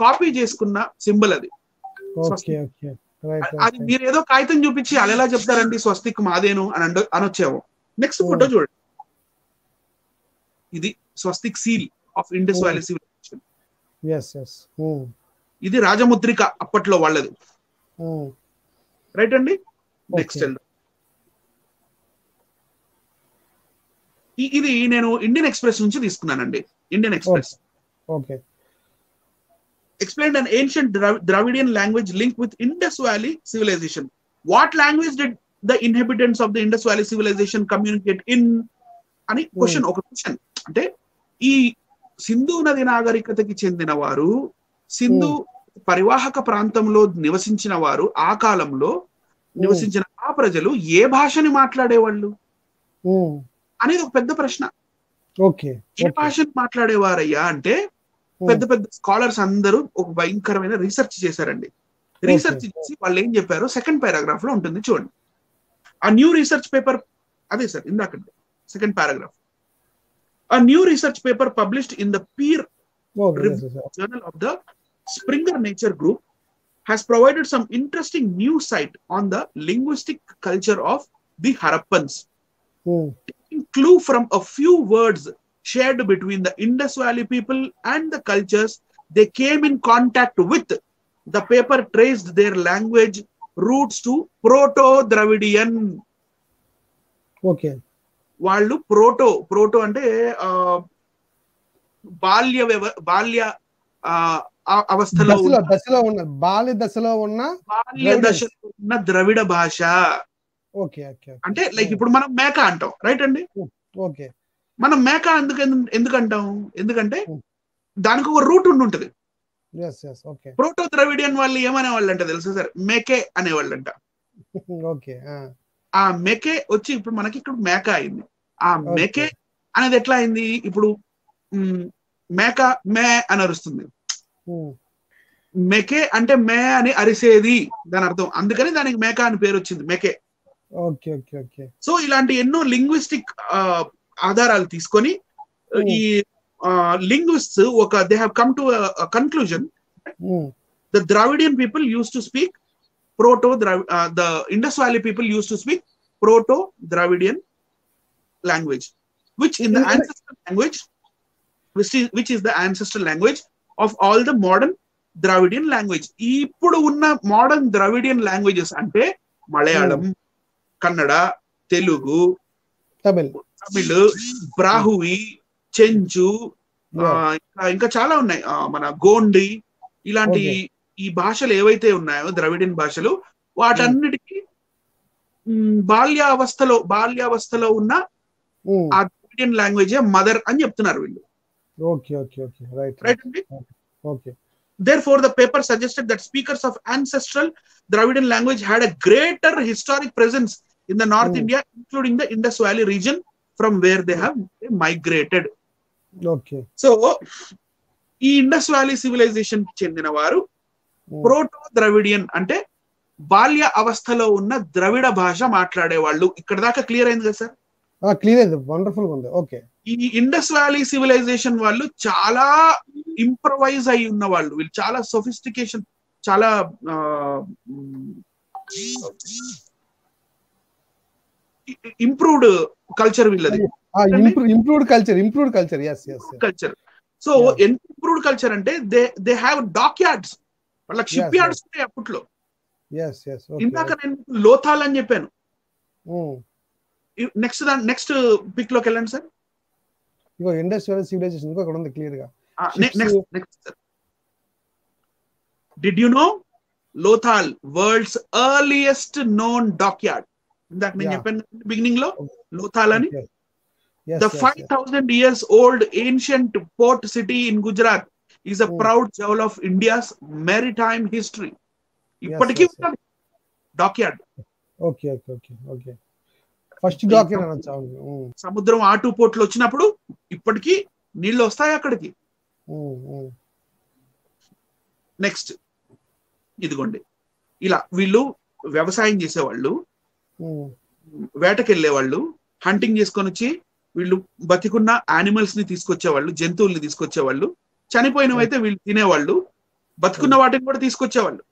కాపీ చేసుకున్న సింబల్ అది. అది మీరు ఏదో కాగితం చూపించి అలా ఎలా చెప్తారండి స్వస్తిక్ మాదేను అని అనొచ్చేమో. నెక్స్ట్ ఫోటో చూడండి, ఇది swastik seal of Indus valley civilization. ఇది రాజముద్రిక అప్పట్లో వాళ్ళది. రైట్ అండి. నెక్స్ట్ ఇది నేను ఇండియన్ ఎక్స్ప్రెస్ నుంచి తీసుకున్నానండి. Indian express explained an ancient Dravidian language linked with Indus Valley civilization. What language did the inhabitants of the Indus Valley civilization communicate in? అని క్వశ్చన్. ఒక క్వశ్చన్ అంటే ఈ సింధు నది నాగరికతకి చెందిన వారు, సింధు పరివాహక ప్రాంతంలో నివసించిన వారు, ఆ కాలంలో నివసించిన ఆ ప్రజలు ఏ భాషని మాట్లాడేవాళ్ళు అనేది ఒక పెద్ద ప్రశ్న. ఏ భాషను మాట్లాడేవారయ్యా అంటే పెద్ద పెద్ద స్కాలర్స్ అందరూ ఒక భయంకరమైన రీసెర్చ్ చేశారండి. రీసెర్చ్ చేసి వాళ్ళు ఏం చెప్పారు సెకండ్ పారాగ్రాఫ్ లో ఉంటుంది చూడండి. ఆ న్యూ రీసెర్చ్ పేపర్, అదే సార్ ఇందాక second paragraph. A new research paper published in the peer journal of the Springer Nature Group has provided some interesting new sight on the linguistic culture of the Harappans. Taking clue from a few words shared between the Indus Valley people and the cultures they came in contact with, the paper traced their language roots to Proto-Dravidian. వాళ్ళు proto అంటే బాల్య అవస్థలో బాల్య దశలో ఉన్న ద్రవిడ భాష. అంటే like ఇప్పుడు మనం మేక అంటాం, రైట్ అండి. మనం మేక ఎందుకంటాం, ఎందుకంటే దానికి ఒక రూట్ ఉంటది. ప్రోటో ద్రవిడియన్ వాళ్ళు ఏమనేవాళ్ళు అంటే తెలుసా సార్, మేకే అనేవాళ్ళంట. ఆ మెకే వచ్చి ఇప్పుడు మనకి ఇక్కడ మేక అయింది. ఆ మెకే అనేది ఎట్లా అయింది, ఇప్పుడు మేక మే అని అరుస్తుంది. మెకే అంటే మే అని అరిసేది దాని అర్థం, అందుకని దానికి మేక అని పేరు వచ్చింది, మెకే. సో ఇలాంటి ఎన్నో లింగ్విస్టిక్ ఆధారాలు తీసుకొని ఈ linguists they have come to conclusion the Dravidian people use to speak the Indus Valley people used to speak Proto-Dravidian language, which is the ancestral language of all the modern Dravidian language. ఇప్పుడు ఉన్న modern Dravidian languages అంటే మలయాళం, కన్నడ, తెలుగు, తమిళ్, బ్రాహువి, చెంచు, ఇంకా చాలా ఉన్నాయి, మన గోండి, ఇలాంటి ఈ భాషలు ఏవైతే ఉన్నాయో ద్రవిడియన్ భాషలు, వాటన్నిటికీ బాల్యావస్థలో ఉన్న ఆ ద్రవిడియన్ లాంగ్వేజ్ మదర్ అని చెప్తున్నారు వీళ్ళు. రైట్ అండి. Therefore, the paper suggested that speakers of ancestral Dravidian language had a greater historic presence in the North India, including the Indus Valley region, from where they have migrated. Okay. So, ఈ Indus valley civilisation చెందిన వారు proto Dravidian అంటే బాల్య అవస్థలో ఉన్న ద్రవిడ భాష మాట్లాడేవాళ్ళు. ఇక్కడ దాకా క్లియర్ అయింది కదా సార్? క్లియర్ అయింది, వండర్ఫుల్ గా ఉంది. ఓకే. ఈ ఇండస్ వ్యాలీ సివిలైజేషన్ వాళ్ళు చాలా ఇంప్రవైజ్ అయి ఉన్న వాళ్ళు, వీళ్ళు చాలా సొఫిస్టికేషన్, చాలా ఇంప్రూవ్డ్ కల్చర్ వీళ్ళది. Improved culture yes. Culture. So improved culture అంటే దే హ్యావ్ డాక్ యార్డ్స్, వాళ్ళకి షిప్ యార్డ్స్ ఉంటాయి అప్పట్లో. ఇందాక నేను లోథాల్ అని చెప్పాను. నెక్స్ట్ పిక్ లోకి వెళ్ళండి సార్. ఇండస్ వ్యాలీ సివిలైజేషన్ ఇక్కడ ఉంది క్లియర్ గా. Next sir. Did you know Lothal world's earliest known dockyard? ఇందాక నేను చెప్పాను బిగినింగ్ లో లోథాల్ అని. The 5,000 years old ancient port city in Gujarat is a proud jewel of India's maritime history. ఇప్పటికీ ఉన్నది డాక్యార్డ్. ఓకే. ఫస్ట్ డాక్యార్డ్ అనొచ్చు. సముద్రం ఆటు పోర్ట్లు వచ్చినప్పుడు ఇప్పటికీ నీళ్లు వస్తాయి అక్కడికి. నెక్స్ట్ ఇదిగోండి, ఇలా వీళ్ళు వ్యవసాయం చేసేవాళ్ళు, వేటకెళ్లేవాళ్ళు, హంటింగ్ చేసుకొని వచ్చి వీళ్ళు బతికున్న యానిమల్స్ ని తీసుకొచ్చేవాళ్ళు, జంతువుల్ని తీసుకొచ్చేవాళ్ళు, చనిపోయినవైతే వీళ్ళు తినేవాళ్ళు, బతుకున్న వాటిని కూడా తీసుకొచ్చేవాళ్ళు.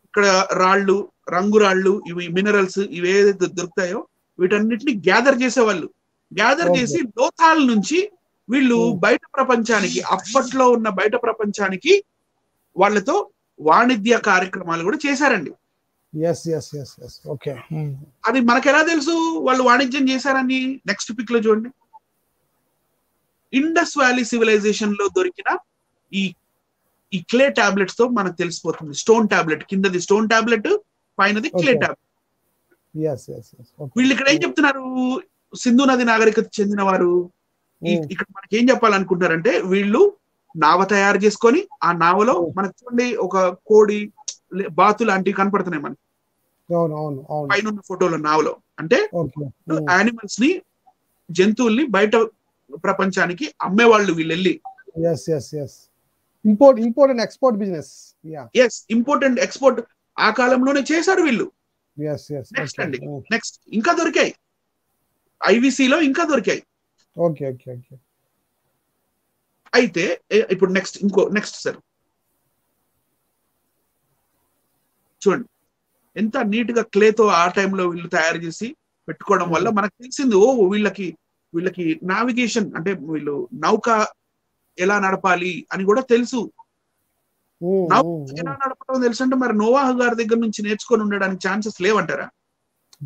ఇక్కడ రాళ్ళు, రంగురాళ్ళు, ఇవి మినరల్స్, ఇవి ఏదైతే దొరుకుతాయో వీటన్నిటిని గ్యాదర్ చేసేవాళ్ళు. గ్యాదర్ చేసి లోథాల్ నుంచి వీళ్ళు బయట ప్రపంచానికి, అప్పట్లో ఉన్న బయట ప్రపంచానికి వాళ్ళతో వాణిజ్య కార్యక్రమాలు కూడా చేశారండి. అది మనకు ఎలా తెలుసు వాళ్ళు వాణిజ్యం చేశారని? నెక్స్ట్ పిక్ లో చూడండి. ఇండస్ వ్యాలీ సివిలైజేషన్ లో దొరికిన ఈ క్లే టాబ్లెట్స్ తో మనకు తెలిసిపోతుంది. స్టోన్ టాబ్లెట్, కిందది స్టోన్ టాబ్లెట్, పైనది క్లే టాబ్లెట్. వీళ్ళు ఇక్కడ ఏం చెప్తున్నారు? సింధు నది నాగరికత చెందిన వారు. ఇక్కడ మనకి ఏం చెప్పాలనుకుంటున్నారంటే, వీళ్ళు నావ తయారు చేసుకొని ఆ నావలో మనకు చూడండి ఒక కోడి, బాతు లాంటివి కనపడుతున్నాయి మనకి పైన ఫోటోలో. నావలో అంటే యానిమల్స్ ని, జంతువుల్ని బయట ప్రపంచానికి అమ్మేవాళ్ళు వీళ్ళు వెళ్ళి. Import and export business. Import and export ఆ కాలంలోనే చేశారు వీళ్ళు. నెక్స్ట్ అండి, నెక్స్ట్ ఇంకా దొరికాయి, ఐవిసిలో ఇంకా దొరికాయి. అయితే ఇప్పుడు నెక్స్ట్ సార్ చూడండి, ఎంత నీట్ గా క్లేతో ఆ టైంలో వీళ్ళు తయారు చేసి పెట్టుకోవడం వల్ల మనకు తెలిసింది, వీళ్ళకి నావిగేషన్ అంటే వీళ్ళు నౌక ఎలా నడపాలి అని కూడా తెలుసు. నౌక ఎలా నడపడం తెలుసు అంటే మరి నోవాహు గారి దగ్గర నుంచి నేర్చుకొని ఉండడానికి ఛాన్సెస్ లేవంటారా?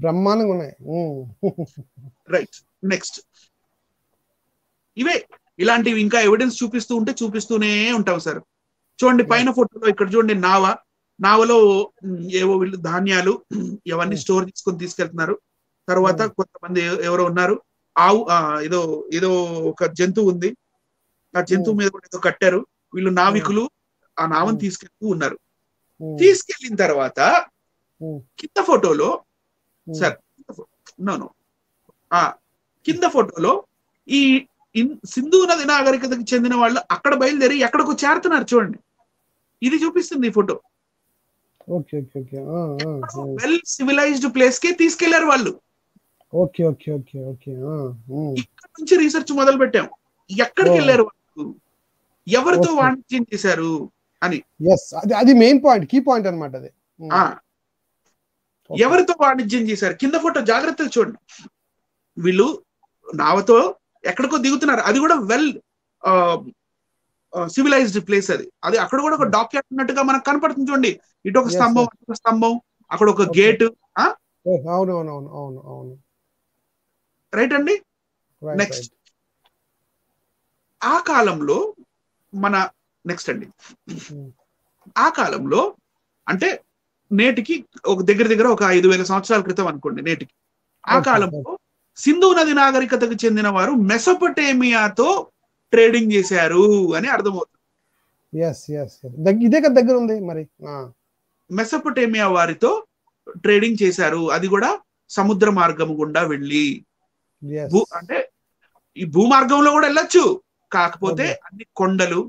బ్రహ్మాండంగా ఉన్నాయి. రైట్. నెక్స్ట్ ఇవే ఇలాంటివి ఇంకా ఎవిడెన్స్ చూపిస్తూనే ఉంటాం సార్. చూడండి పైన ఫోటోలో, ఇక్కడ చూడండి నావలో ఏవో వీళ్ళు ధాన్యాలు ఇవన్నీ స్టోర్ చేసుకొని తీసుకెళ్తున్నారు. తర్వాత కొంతమంది ఎవరో ఉన్నారు, ఆవు, ఏదో ఒక జంతువు ఉంది, ఆ జంతువు మీద కూడా ఏదో కట్టారు. వీళ్ళు నావికులు ఆ నావను తీసుకెళ్తూ ఉన్నారు. తీసుకెళ్లిన తర్వాత కింద ఫోటోలో సార్ కింద ఫోటోలో ఈ సింధు నది నాగరికతకు చెందిన వాళ్ళు అక్కడ బయలుదేరి ఎక్కడికో చేరుతున్నారు చూడండి. ఇది చూపిస్తుంది ఈ ఫోటో. వెల్ సివిలైజ్డ్ ప్లేస్ కే తీసుకెళ్లారు వాళ్ళు. ఇక్కడ నుంచి రీసెర్చ్ మొదలు పెట్టాం, ఎక్కడికి వెళ్ళారు వాళ్ళు, ఎవరితో వాణిజ్యం చేశారు అని. అది మెయిన్ పాయింట్, కీ పాయింట్ అన్నమాట. అది ఎవరితో వాణిజ్యం చేశారు. కింద ఫోటో జాగ్రత్తగా చూడండి. వీళ్ళు నావతో ఎక్కడికో దిగుతున్నారు. అది కూడా వెల్ సివిలైజ్డ్ ప్లేస్. అది అక్కడ కూడా ఒక డాక్యార్డ్ ఉన్నట్టుగా మనకు కనపడుతుంది చూడండి. ఇటు ఒక స్తంభం, అక్కడ ఒక గేట్. రైట్ అండి. నెక్స్ట్ ఆ కాలంలో నెక్స్ట్ అండి, ఆ కాలంలో అంటే నేటికి ఒక దగ్గర ఒక 5,000 సంవత్సరాల క్రితం అనుకోండి నేటికి. ఆ కాలంలో సింధు నది నాగరికతకు చెందిన వారు మెసొపొటేమియాతో ట్రేడింగ్ చేశారు అని అర్థమవుతుంది. ఇదే కదా దగ్గర ఉంది మరి. మెసొపొటేమియా వారితో ట్రేడింగ్ చేశారు, అది కూడా సముద్ర మార్గం గుండా వెళ్ళి. అంటే ఈ భూమార్గంలో కూడా వెళ్ళొచ్చు, కాకపోతే అన్ని కొండలు,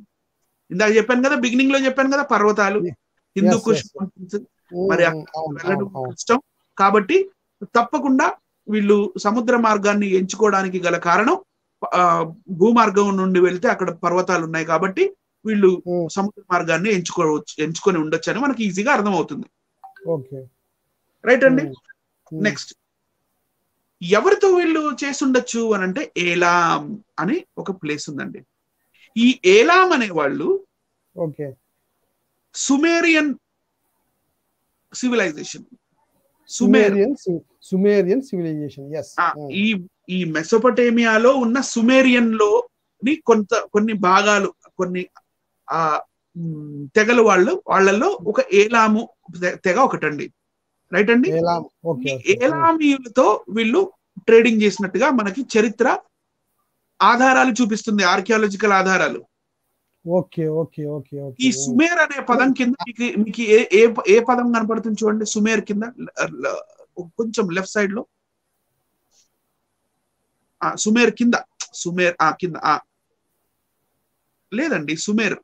ఇందాక చెప్పాను కదా, బిగినింగ్ లో చెప్పాను కదా, పర్వతాలు, హిందూ కుష్ మరి వెళ్ళడం కష్టం. కాబట్టి తప్పకుండా వీళ్ళు సముద్ర మార్గాన్ని ఎంచుకోవడానికి గల కారణం భూమార్గం నుండి వెళ్తే అక్కడ పర్వతాలు ఉన్నాయి కాబట్టి వీళ్ళు సముద్ర మార్గాన్ని ఎంచుకొని ఉండొచ్చు అని మనకి ఈజీగా అర్థమవుతుంది. రైట్ అండి. నెక్స్ట్, ఎవరితో వీళ్ళు చేసి ఉండొచ్చు అని అంటే ఏలాం అని ఒక ప్లేస్ ఉందండి. ఈ ఏలాం అనే వాళ్ళు సుమేరియన్ సివిలైజేషన్. Sumerian civilisation. ఈ మెసొపొటేమియాలో ఉన్న సుమేరియన్ లో కొన్ని భాగాలు, కొన్ని తెగలు వాళ్ళల్లో ఒక ఏలాము తెగ ఒకటండి. రైట్ అండి. ఏలామీయులతో వీళ్ళు ట్రేడింగ్ చేసినట్టుగా మనకి చరిత్ర ఆధారాలు చూపిస్తుంది, ఆర్కియాలజికల్ ఆధారాలు. ఈ సుమేర్ అనే పదం కింద మీకు ఏ పదం కనపడుతుంది చూడండి. సుమేర్ కింద కొంచెం లెఫ్ట్ సైడ్ లో, సుమేర్ కింద, సుమేర్ కింద లేదండి, సుమేర్.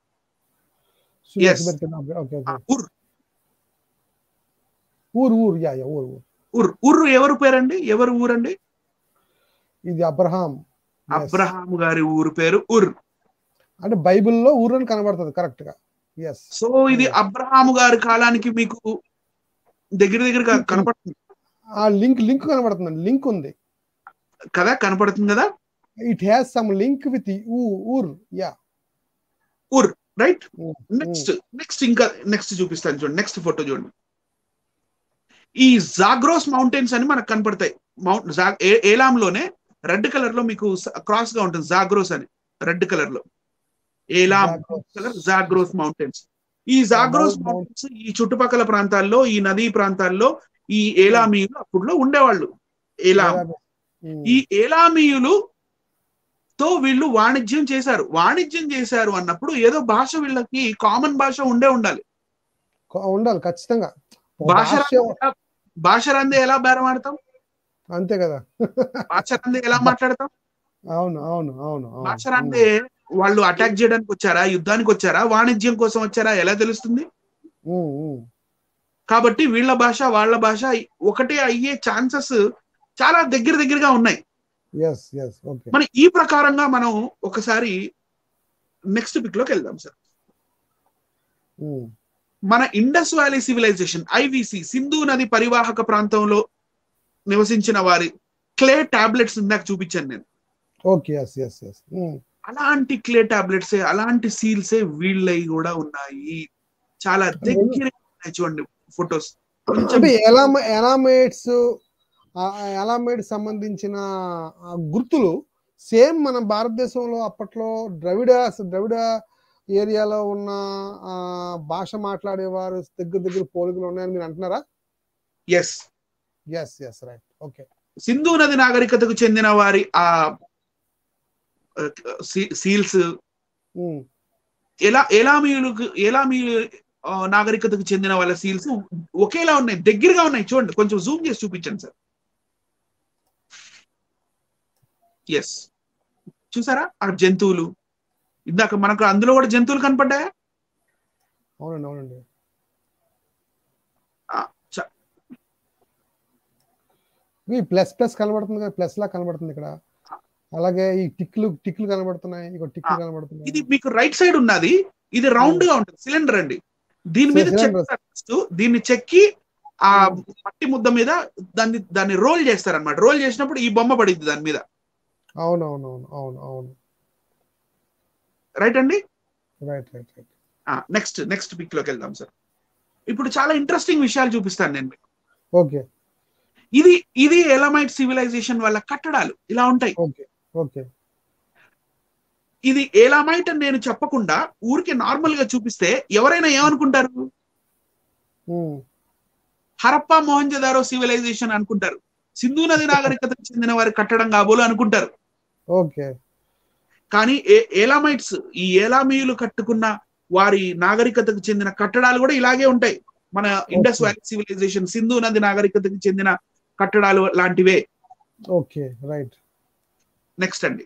ఎవరు పేరండి, ఎవరు ఊరండి? ఇది అబ్రహాం గారి ఊరు పేరు ఉర్. అంటే బైబిల్లో ఊరు అని కనబడుతుంది కరెక్ట్ గా. సో ఇది అబ్రహాము గారి కాలానికి మీకు దగ్గరగా కనపడుతుంది. లింక్ కనబడుతుంది, లింక్ ఉంది కదా, కనపడుతుంది కదా. It has some link with ఊర్. ఊర్, రైట్. నెక్స్ట్ చూపిస్తాను చూడండి. నెక్స్ట్ ఫోటో చూడండి. ఈ జాగ్రోస్ మౌంటైన్స్ అని మనకు కనపడతాయి. ఏలాంలోనే రెడ్ కలర్ లో మీకు క్రాస్ గా ఉంటుంది, జాగ్రోస్ అని, రెడ్ కలర్ లో. Elam colour, Zagros mountains. ఈ జాగ్రోస్ మౌంటైన్స్ ఈ చుట్టుపక్కల ప్రాంతాల్లో, ఈ నదీ ప్రాంతాల్లో ఈ ఏలామీయులు అప్పుడులో ఉండేవాళ్ళు. ఈ ఏలామీయులు తో వీళ్ళు వాణిజ్యం చేశారు అన్నప్పుడు ఏదో భాష వీళ్ళకి కామన్ భాష ఉండాలి ఖచ్చితంగా. భాష రందే ఎలా బేరం ఆడతాం, అంతే కదా. భాష రందే ఎలా మాట్లాడతాం? అవును. భాష రందే వాళ్ళు అటాక్ చేయడానికి వచ్చారా, యుద్ధానికి వచ్చారా, వాణిజ్యం కోసం వచ్చారా, ఎలా తెలుస్తుంది? కాబట్టి వీళ్ళ భాష వాళ్ళ భాష ఒకటే అయ్యే ఛాన్సెస్ చాలా దగ్గరగా ఉన్నాయి. మరి ఈ ప్రకారంగా మనం ఒకసారి నెక్స్ట్ పిక్ లోకి వెళ్దాం సార్. మన Indus valley civilization, IVC, Sindhu నది పరివాహక ప్రాంతంలో నివసించిన వారి క్లే టాబ్లెట్స్ ఇందాక చూపించాను నేను. అలాంటి క్లే టాబ్లెట్స్, అలాంటి సీల్సే వీళ్ళవి కూడా ఉన్నాయి. చాలా దగ్గర ఉన్నాయి చూడండి ఫొటోస్. ఎలామైడ్ సంబంధించిన గుర్తులు సేమ్ మన భారతదేశంలో అప్పట్లో ద్రవిడ ఏరియాలో ఉన్న భాష మాట్లాడేవారు దగ్గర పోలికలు ఉన్నాయని మీరు అంటున్నారా? Yes right. ఓకే. సింధు నది నాగరికతకు చెందిన వారి ఆ సీల్స్ ఏలామీయులు నాగరికతకు చెందిన వాళ్ళ సీల్స్ ఒకేలా ఉన్నాయి, దగ్గరగా ఉన్నాయి. చూడండి, కొంచెం జూమ్ చేసి చూపించండి సార్. ఎస్, చూసారా ఆ జంతువులు? ఇందాక మనకు అందులో కూడా జంతువులు కనపడ్డాయా? అవునండి. ప్లస్ కనబడుతుంది కదా, ప్లస్ లా కనబడుతుంది ఇక్కడ. అలాగే ఈ టిక్లు కనబడుతున్నాయి, టిక్లు కనబడుతున్నాయి. ఇది మీకు రైట్ సైడ్ ఉన్నది, ఇది రౌండ్ గా ఉంటుంది, సిలిండర్ అండి. దీని మీద దీన్ని చెక్కి ఆ మట్టి ముద్ద మీద దాన్ని రోల్ చేస్తారన్నమాట. రోల్ చేసినప్పుడు ఈ బొమ్మ పడింది దాని మీద. అవును. రైట్ అండి. రైట్. నెక్స్ట్ పిక్ లోకి వెళ్దాం సార్. ఇప్పుడు చాలా ఇంట్రెస్టింగ్ విషయాలు చూపిస్తాను నేను మీకు. ఓకే. ఇది ఎలమైట్ సివిలైజేషన్ వాళ్ళ కట్టడాలు ఇలా ఉంటాయి. ఓకే. ఇది ఎలామైట్ అని నేను చెప్పకుండా ఊరికి నార్మల్ గా చూపిస్తే ఎవరైనా ఏమనుకుంటారు? హరప్పా మొహంజదారో సివిలైజేషన్ అనుకుంటారు. సింధు నది నాగరికతకు చెందిన వారి కట్టడం కాబోలు అనుకుంటారు. ఓకే. కానీ ఎలామైట్స్, ఈ ఏలామీయులు కట్టుకున్న వారి నాగరికతకు చెందిన కట్టడాలు కూడా ఇలాగే ఉంటాయి. మన ఇండస్ వ్యాలీ సివిలైజేషన్, సింధు నది నాగరికతకు చెందిన కట్టడాలు లాంటివే. Okay, right. నెక్స్ట్ అండి,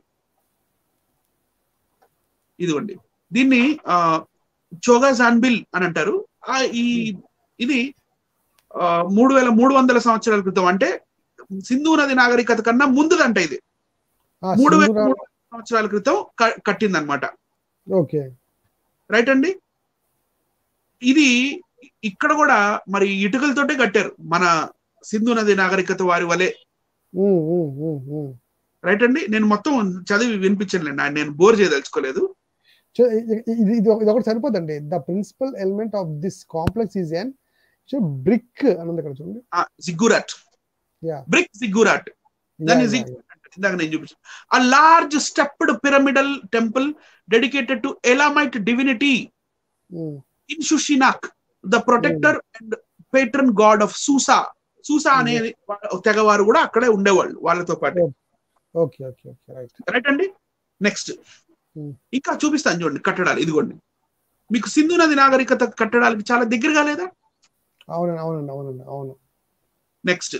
ఇదిగోండి, దీన్ని చోగా జాన్బిల్ అని అంటారు. ఇది 3300 సంవత్సరాల క్రితం, అంటే సింధు నది నాగరికత కన్నా ముందుదంట. ఇది 3300 సంవత్సరాల క్రితం కట్టిందనమాట. ఓకే, రైట్ అండి. ఇది ఇక్కడ కూడా మరి ఇటుకలతోటే కట్టారు, మన సింధు నది నాగరికత వారి వలె. రైట్ అండి. నేను మొత్తం చదివి వినిపించలేండి, నేను బోర్ చేయదలుచుకోలేదు. ఇది ఒకటి సరిపోదండి. The principal element of this complex is an brick అని ఉంది ఇక్కడ చూడండి. Ziggurat, brick ziggurat. దాన్ని ఇందాక నేను చూపించాను. A large stepped pyramidal temple dedicated to Elamite divinity in Shushinak, the protector and patron god of Susa. Susa అనే తెగవారు కూడా అక్కడే ఉండేవాళ్ళు వాళ్ళతో పాటు. Okay okay okay, right. Right అండి. నెక్స్ట్ ఇంకా చూపిస్తాను చూడండి కట్టడాలు. ఇదిగోండి, మీకు సింధు నది నాగరికత కట్టడాలకి చాలా దగ్గరగా లేదా? అవునండి, అవునండి, అవునండి, అవును. నెక్స్ట్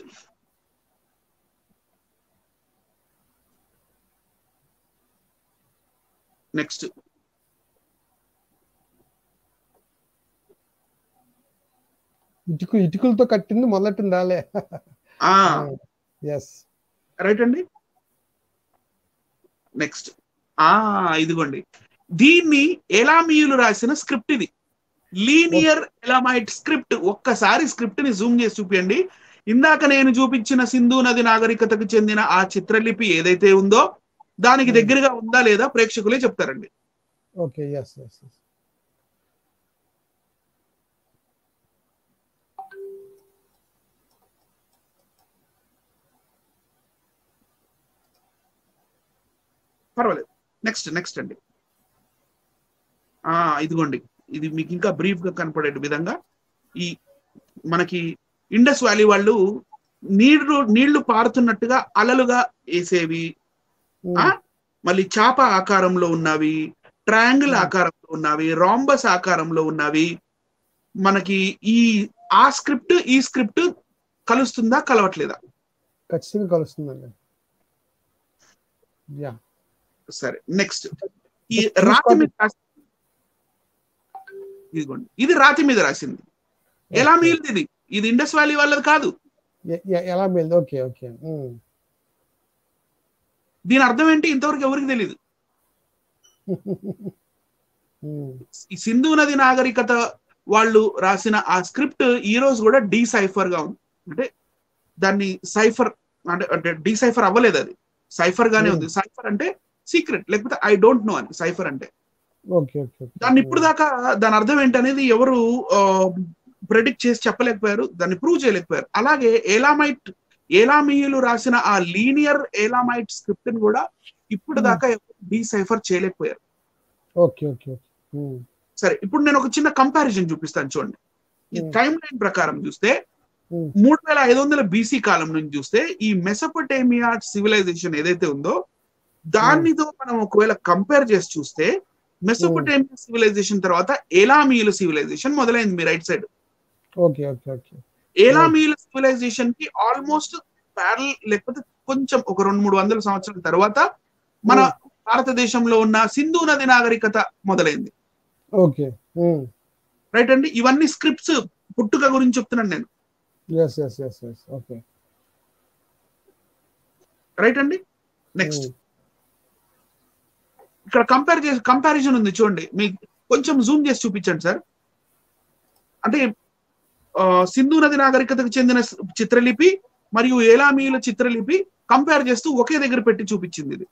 నెక్స్ట్ ఇటుకలతో కట్టింది మొదలెట్టింది రాలే. రైట్ అండి. నెక్స్ట్ ఇదిగోండి, దీన్ని ఎలామీయులు రాసిన స్క్రిప్ట్. ఇది లీనియర్ ఎలామైట్ స్క్రిప్ట్. ఒక్కసారి స్క్రిప్ట్ ని జూమ్ చేసి చూపించండి. ఇందాక నేను చూపించిన సింధు నది నాగరికతకు చెందిన ఆ చిత్రలిపి ఏదైతే ఉందో దానికి దగ్గరగా ఉందా లేదా ప్రేక్షకులే చెప్తారండి. Okay, yes. పర్వాలేదు. నెక్స్ట్ అండి, ఇదిగోండి, ఇది మీకు ఇంకా బ్రీఫ్ గా కనపడే విధంగా ఈ మనకి ఇండస్ వ్యాలీ వాళ్ళు నీళ్లు పారుతున్నట్టుగా అలలుగా వేసేవి, మళ్ళీ చాప ఆకారంలో ఉన్నవి, ట్రయాంగిల్ ఆకారంలో ఉన్నవి, రాంబస్ ఆకారంలో ఉన్నవి. మనకి ఆ స్క్రిప్ట్ ఈ స్క్రిప్ట్ కలుస్తుందా కలవట్లేదా? ఖచ్చితంగా కలుస్తుందండి. సరే, నెక్స్ట్ ఈ రాతి మీద ఇదిగోండి, ఇది రాతి మీద రాసింది. ఎలా మిగిలింది? ఇది ఇండస్ వ్యాలీ వాళ్ళది కాదు. ఎలా మిగిలింది? Okay okay. దీని అర్థం ఏంటి ఇంతవరకు ఎవరికి తెలియదు. ఈ సింధు నది నాగరికత వాళ్ళు రాసిన ఆ స్క్రిప్ట్ ఈ రోజు కూడా డీసైఫర్ గా ఉంది. అంటే దాన్ని సైఫర్ అంటే డీసైఫర్ అవ్వలేదు, అది సైఫర్ గానే ఉంది. సైఫర్ అంటే సీక్రెట్, లేకపోతే ఐ డోంట్ నో అని సైఫర్ అంటే. దాన్ని ఇప్పుడు దాకా దాని అర్థం ఏంటి అనేది ఎవరు ప్రెడిక్ట్ చేసి చెప్పలేకపోయారు, దాన్ని ప్రూవ్ చేయలేకపోయారు. అలాగే ఏలామీయులు రాసిన ఆ లీనియర్ ఏలామైట్ స్క్రిప్ట్ ని కూడా ఇప్పుడు దాకా డీసైఫర్ చేయలేకపోయారు. సరే, ఇప్పుడు నేను ఒక చిన్న కంపారిజన్ చూపిస్తాను చూడండి. ఈ టైం లైన్ ప్రకారం చూస్తే 3500 BC కాలం నుంచి చూస్తే ఈ మెసొపొటేమియా సివిలైజేషన్ ఏదైతే ఉందో దానితో మనం ఒకవేళ కంపేర్ చేసి చూస్తే మెసొపొటేమియా సివిలైజేషన్ తర్వాత ఏలామీయుల సివిలైజేషన్ మొదలైంది. మీ రైట్ సైడ్ ఏలామీయుల సివిలైజేషన్ కి ఆల్మోస్ట్ ప్యారల్, లేకపోతే కొంచెం ఒక 200-300 సంవత్సరాల తర్వాత మన భారతదేశంలో ఉన్న సింధు నది నాగరికత మొదలైంది. రైట్ అండి. ఇవన్నీ స్క్రిప్ట్స్ పుట్టుక గురించి చెప్తున్నాను నేను. రైట్ అండి. నెక్స్ట్ ఇక్కడ కంపారిజన్ ఉంది చూడండి. మీకు కొంచెం జూమ్ చేసి చూపించండి సార్. అంటే సింధు నది నాగరికతకు చెందిన చిత్రలిపి మరియు ఏలామీయుల చిత్రలిపి కంపేర్ చేస్తూ ఒకే దగ్గర పెట్టి చూపించింది. ఇది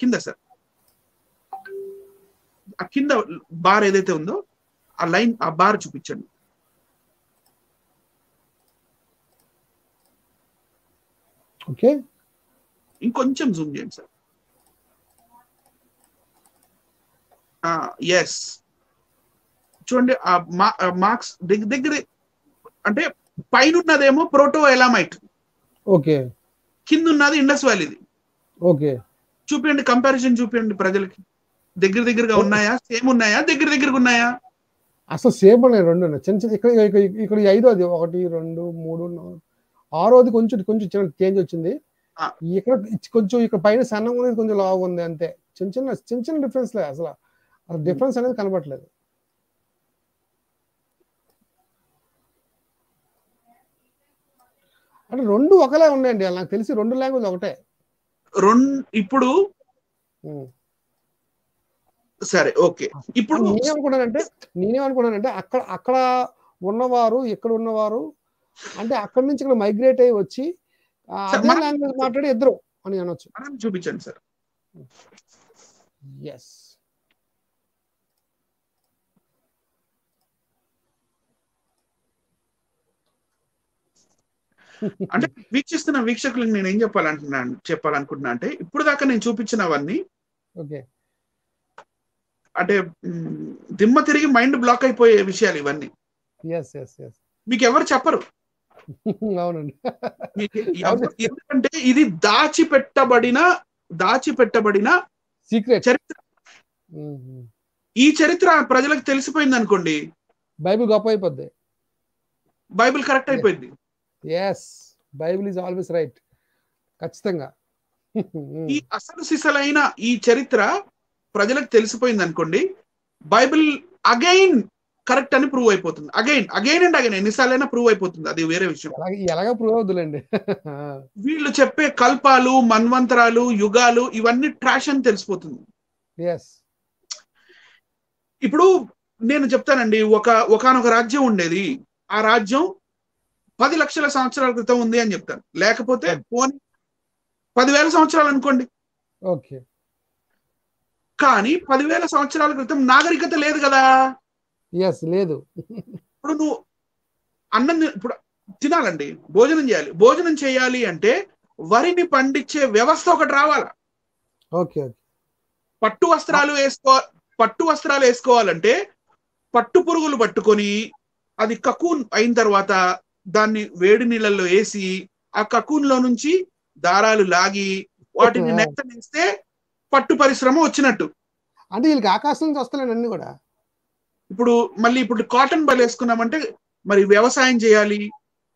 కింద సార్, ఆ కింద బార్ ఏదైతే ఉందో ఆ లైన్, ఆ బార్ చూపించండి. ఓకే, ఇంకొంచెం జూమ్ చేయండి సార్. ఎస్, చూడండి ఆ మార్క్స్ దగ్గర. అంటే పైన ఉన్నదేమో ప్రోటో ఎలామైట్, ఓకే, కింద ఉన్నది ఇండస్ వ్యాలీది. ఓకే, చూపించండి, కంపారిజన్ చూపించండి ప్రజలకి. దగ్గరగా ఉన్నాయా, సేమ్ ఉన్నాయా, దగ్గరగా ఉన్నాయా? అసలు సేమ్ ఉన్నాయి, రెండు ఉన్నాయి. చిన్న చిన్న ఇక్కడ 5ది 1 2 3 4 6ది కొంచెం చిన్న చేంజ్ వచ్చింది. ఇక్కడ కొంచెం ఇక్కడ పైన సన్నంగా ఉంది, కొంచెం లావుగా ఉంది అంతే. చిన్న చిన్న డిఫరెన్స్ లేదు, అసలు డిఫరెన్స్ అనేది కనబడట్లేదు. అంటే రెండు ఒకలే ఉన్నాయండి, నాకు తెలిసి 2 లాంగ్వేజ్ ఒకటే. ఇప్పుడు సరే, ఓకే. ఇప్పుడు నేనేమనుకున్నానంటే అక్కడ ఉన్నవారు, ఇక్కడ ఉన్నవారు అంటే అక్కడి నుంచి ఇక్కడ మైగ్రేట్ అయ్యి వచ్చి అదే లాంగ్వేజ్ మాట్లాడి ఇద్దరు అని అనొచ్చు. చూపించండి సార్. ఎస్, అంటే వీక్షిస్తున్న వీక్షకులకు నేను ఏం చెప్పాలనుకుంటున్నా అంటే, ఇప్పుడు దాకా నేను చూపించినవన్నీ ఓకే అంటే దిమ్మ తిరిగి మైండ్ బ్లాక్ అయిపోయే విషయాలు ఇవన్నీ. మీకు ఎవరు చెప్పరు. అవునండి, ఎందుకంటే ఇది దాచిపెట్టబడిన సీక్రెట్ చరిత్ర. ఈ చరిత్ర ప్రజలకు తెలిసిపోయింది అనుకోండి, బైబిల్ గొప్ప అయిపోద్ది, బైబిల్ కరెక్ట్ అయిపోయింది. బైబిల్ ఈజ్ ఆల్వేస్ రైట్, ఖచ్చితంగా. ఈ అసలు సిసలైన ఈ చరిత్ర ప్రజలకు తెలిసిపోయింది అనుకోండి, బైబిల్ అగైన్ కరెక్ట్ అని ప్రూవ్ అయిపోతుంది. అగైన్ ఎన్నిసార్లైనా ప్రూవ్ అయిపోతుంది, అది వేరే విషయం. ఎలాగా ప్రూవ్ అవుతుందండి. వీళ్ళు చెప్పే కల్పాలు, మన్వంతరాలు, యుగాలు ఇవన్నీ ట్రాష్ అని తెలిసిపోతుంది. ఇప్పుడు నేను చెప్తానండి, ఒకనొక రాజ్యం ఉండేది. ఆ రాజ్యం 10 లక్షల సంవత్సరాల క్రితం ఉంది అని చెప్తాను, లేకపోతే 10,000 సంవత్సరాలు అనుకోండి. ఓకే, కానీ 10,000 సంవత్సరాల క్రితం నాగరికత లేదు కదా. లేదు. ఇప్పుడు నువ్వు ఇప్పుడు తినాలండి, భోజనం చేయాలి అంటే వరిని పండించే వ్యవస్థ ఒకటి రావాలా. పట్టు వస్త్రాలు వేసుకోవాలంటే పట్టు పురుగులు పట్టుకొని అది కకూన్ అయిన తర్వాత దాన్ని వేడి నీళ్ళల్లో వేసి ఆ కకూన్ లో నుంచి దారాలు లాగి వాటిని నెత్తనేస్తే పట్టు పరిశ్రమ వచ్చినట్టు. అంటే వీళ్ళకి ఆకాశం నుంచి వస్తున్నాయి అన్ని కూడా. ఇప్పుడు కాటన్ బల్ వేసుకున్నామంటే మరి వ్యవసాయం చేయాలి.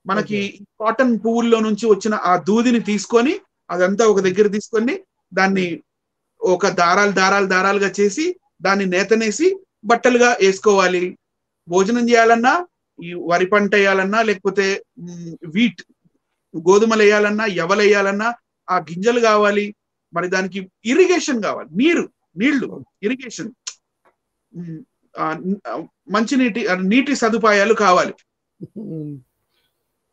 మనకి కాటన్ పువ్వుల్లో నుంచి వచ్చిన ఆ దూదిని తీసుకొని అదంతా ఒక దగ్గర తీసుకొని దాన్ని ఒక దారాలుగా చేసి దాన్ని నేతనేసి బట్టలుగా వేసుకోవాలి. భోజనం చేయాలన్నా, ఈ వరి పంట వేయాలన్నా, లేకపోతే వీట్ గోధుమలు వేయాలన్నా, ఎవలు వేయాలన్నా ఆ గింజలు కావాలి. మరి దానికి ఇరిగేషన్ కావాలి, నీళ్లు ఇరిగేషన్, నీటి సదుపాయాలు కావాలి.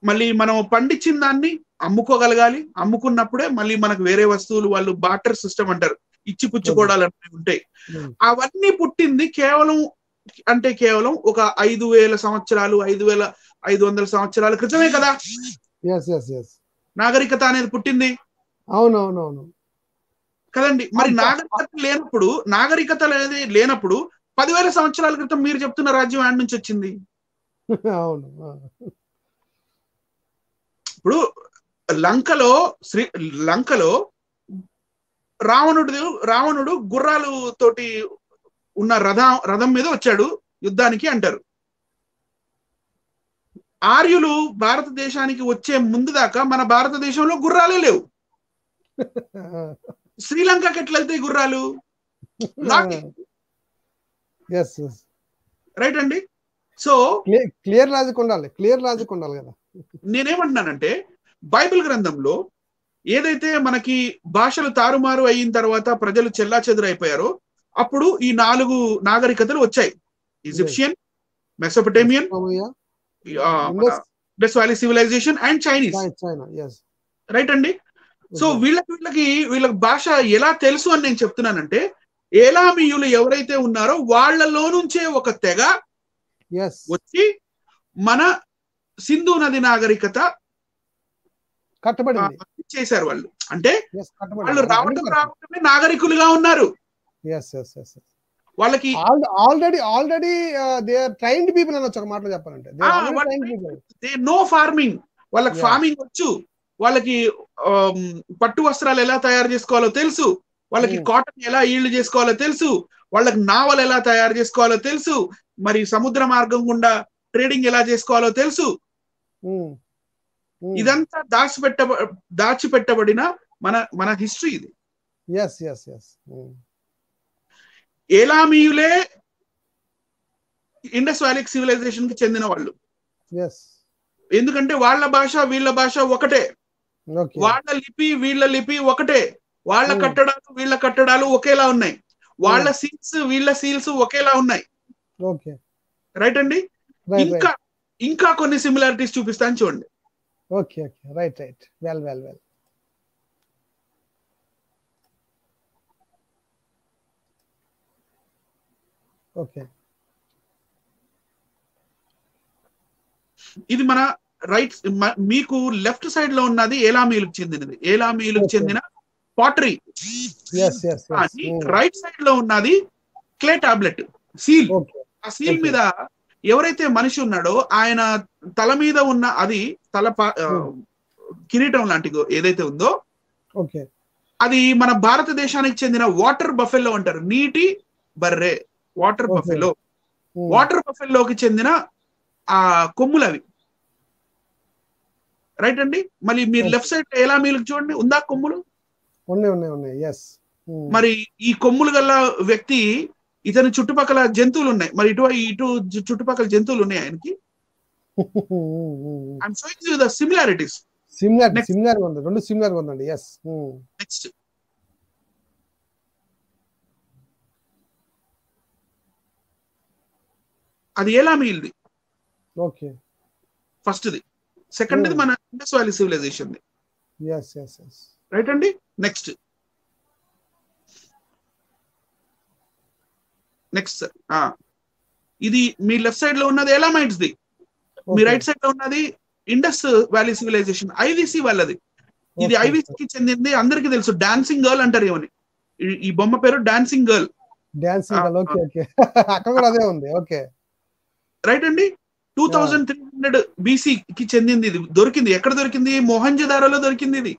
మళ్ళీ మనం పండించిన దాన్ని అమ్ముకోగలగాలి. అమ్ముకున్నప్పుడే మళ్ళీ మనకు వేరే వస్తువులు, వాళ్ళు బార్టర్ సిస్టమ్ అంటారు, ఇచ్చిపుచ్చుకోవడాలు ఉంటాయి. అవన్నీ పుట్టింది కేవలం ఒక 5,000 సంవత్సరాలు, 5,500 సంవత్సరాల క్రితమే కదా నాగరికత అనేది పుట్టింది. అవునవునవును కదండి. మరి నాగరికత అనేది లేనప్పుడు 10,000 సంవత్సరాల క్రితం మీరు చెప్తున్న రాజ్యం ఆడ నుంచి వచ్చింది. అవును, ఇప్పుడు లంకలో రావణుడు గుర్రాలు తోటి ఉన్న రథం మీద వచ్చాడు యుద్ధానికి అంటారు. ఆర్యులు భారతదేశానికి వచ్చే ముందు దాకా మన భారతదేశంలో గుర్రాలే లేవు. శ్రీలంకకి ఎట్లయితే గుర్రాలు రైట్ అండి. సో క్లియర్ లాజిక్ ఉండాలి కదా. నేనేమంటున్నానంటే బైబిల్ గ్రంథంలో ఏదైతే మనకి భాషలు తారుమారు అయిన తర్వాత ప్రజలు చెల్లాచెదురు అయిపోయారో అప్పుడు ఈ 4 నాగరికతలు వచ్చాయి. Egyptian, Mesopotamian, Indus valley civilization and Chinese. Right అండి. సో వీళ్ళకి భాష ఎలా తెలుసు అని నేను చెప్తున్నానంటే, ఏలామీయులు ఎవరైతే ఉన్నారో వాళ్ళలో నుంచే ఒక తెగ వచ్చి మన సింధు నది నాగరికత చేశారు. వాళ్ళు అంటే వాళ్ళు రావటమే నాగరికులుగా ఉన్నారు. వాళ్ళకి already they are trained people అని ఒక మాటలో చెప్పాలంటే దే నో ఫార్మింగ్. వాళ్ళకి ఫార్మింగ్ వచ్చు, వాళ్ళకి పట్టు వస్త్రాలు ఎలా తయారు చేసుకోవాలో తెలుసు, వాళ్ళకి కాటన్ ఎలా ఈల్డ్ చేసుకోవాలో తెలుసు, వాళ్ళకి నావల్ ఎలా తయారు చేసుకోవాలో తెలుసు, మరి సముద్ర మార్గం గుండా ట్రేడింగ్ ఎలా చేసుకోవాలో తెలుసు. ఇదంతా దాచిపెట్టబడిన మన హిస్టరీ ఇది. ఏలామీయులే ఇండస్ వ్యాలీ సివిలైజేషన్ కి చెందిన వాళ్ళు. ఎందుకంటే వాళ్ళ భాష వీళ్ళ భాష ఒకటే, వాళ్ళ లిపి వీళ్ళ లిపి ఒకటే, వాళ్ళ కట్టడాలు వీళ్ళ కట్టడాలు ఒకేలా ఉన్నాయి, వాళ్ళ సీల్స్ వీళ్ళ సీల్స్ ఒకేలా ఉన్నాయి. రైట్ అండి. ఇంకా కొన్ని సిమిలారిటీస్ చూపిస్తాను చూడండి. ఇది మన రైట్, మీకు లెఫ్ట్ సైడ్ లో ఉన్నది ఏలామీయులకు చెందినది, ఏలామీయులకు చెందిన పాటరీ. రైట్ సైడ్ లో ఉన్నది క్లే టాబ్లెట్, సీల్. ఆ సీల్ మీద ఎవరైతే మనిషి ఉన్నాడో ఆయన తల మీద ఉన్న అది కిరీటం లాంటిది ఏదైతే ఉందో అది మన భారతదేశానికి చెందిన వాటర్ బఫెల్లో అంటారు, నీటి బర్రె, వాటర్ బఫెల్లో. వాటర్ బఫెల్లోకి చెందిన ఆ కొమ్ములు అవి. రైట్ అండి. మళ్ళీ మీరు లెఫ్ట్ సైడ్ ఏలామీయులకు చూడండి, ఉందా కొమ్ములు? మరి ఈ కొమ్ములు గల వ్యక్తి, ఇతని చుట్టుపక్కల జంతువులు ఉన్నాయి, మరి ఇటు చుట్టుపక్కల జంతువులు ఉన్నాయి ఆయనకి. I'm showing you the similarities. రెండు సిమిలర్ ఉందండి. నెక్స్ట్ అది ఏలామీయులది. ఫస్ట్ ది. సెకండ్ ది మన ఇండస్ వ్యాలీ సివిలైజేషన్ ది. రైట్ అండి. నెక్స్ట్ ఇది మీ లెఫ్ట్ సైడ్ లో ఉన్నది ఎలామైట్స్ ది, మీ రైట్ సైడ్ లో ఉన్నది ఇండస్ వ్యాలీ సివిలైజేషన్, ఐవిసి వాళ్ళది. ఇది ఐవిసికి చెందింది, అందరికీ తెలుసు. డాన్సింగ్ గర్ల్ అంటారు ఏమని, ఈ బొమ్మ పేరు డాన్సింగ్ గర్ల్. రైట్ అండి. 2300 BC కి చెందింది. ఇది దొరికింది, ఎక్కడ దొరికింది? మొహంజదారోలో దొరికింది ఇది.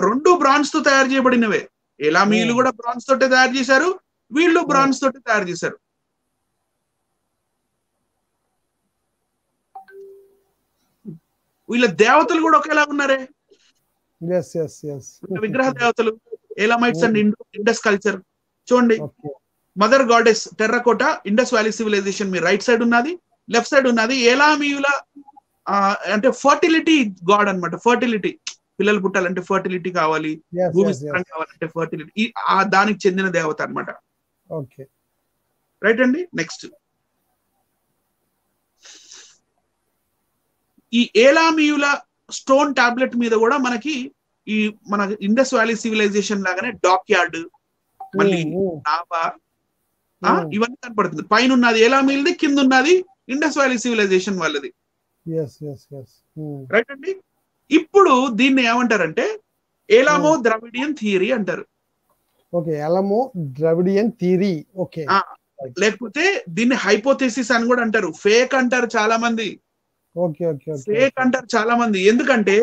రెండు బ్రాంజ్ తో తయారు చేయబడినవే. ఎలామీయులు కూడా బ్రాంజ్ తోటే తయారు చేశారు, వీళ్ళు బ్రాంజ్ తోటి తయారు చేశారు. వీళ్ళ దేవతలు కూడా ఒకేలా ఉన్నారే, విగ్రహ దేవతలు. ఎలామైట్స్ అండ్ ఇండస్ కల్చర్ చూడండి. Mother goddess terracotta, Indus valley civilization మీ రైట్ సైడ్ ఉన్నది, లెఫ్ట్ సైడ్ ఉన్నది ఏలామీయుల అంటే ఫర్టిలిటీ గాడ్ అన్నమాట. ఫర్టిలిటీ, పిల్లలు పుట్టాలంటే ఫర్టిలిటీ కావాలి, భూమి కావాలంటే ఫర్టిలిటీ, దానికి చెందిన దేవత అన్నమాట. రైట్ అండి. నెక్స్ట్ ఈ ఏలామీయుల స్టోన్ టాబ్లెట్ మీద కూడా మనకి ఈ మన ఇండస్ వ్యాలీ సివిలైజేషన్ లాగానే డాక్ యార్డ్, మళ్ళీ నావా, ఇవన్నీ కనపడుతుంది. పైన ఉన్నది ఏలామీయులది, కింద ఉన్నది ఇండస్ వ్యాలీ సివిలైజేషన్ వాళ్ళది. రైట్ అండి. ఇప్పుడు దీన్ని ఏమంటారంటే ఏలామో ద్రవిడియన్ థియరీ అంటారు. లేకపోతే దీన్ని హైపోథెసిస్ అని కూడా అంటారు, ఫేక్ అంటారు చాలా మంది. ఫేక్ అంటారు చాలా మంది. ఎందుకంటే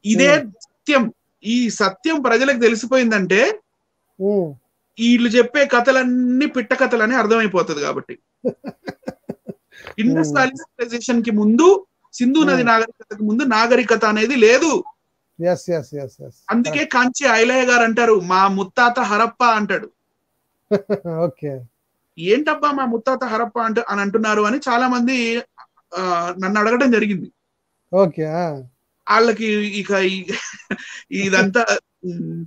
ఇదే సత్యం. ఈ సత్యం ప్రజలకు తెలిసిపోయిందంటే వీళ్ళు చెప్పే కథలన్నీ పిట్ట కథలని అర్థమైపోతుంది. కాబట్టి ఇండస్ వ్యాలీ సివిలైజేషన్ కి ముందు, సింధు నది నాగరికతకు ముందు నాగరికత అనేది లేదు. అందుకే కాంచి ఐలయ్య గారు అంటారు, మా ముత్తాత హరప్ప అంటాడు. ఏంటబ్బా మా ముత్తాత హరప్ప అని అంటున్నారు అని చాలా మంది నన్ను అడగడం జరిగింది. వాళ్ళకి ఇక ఇదంతా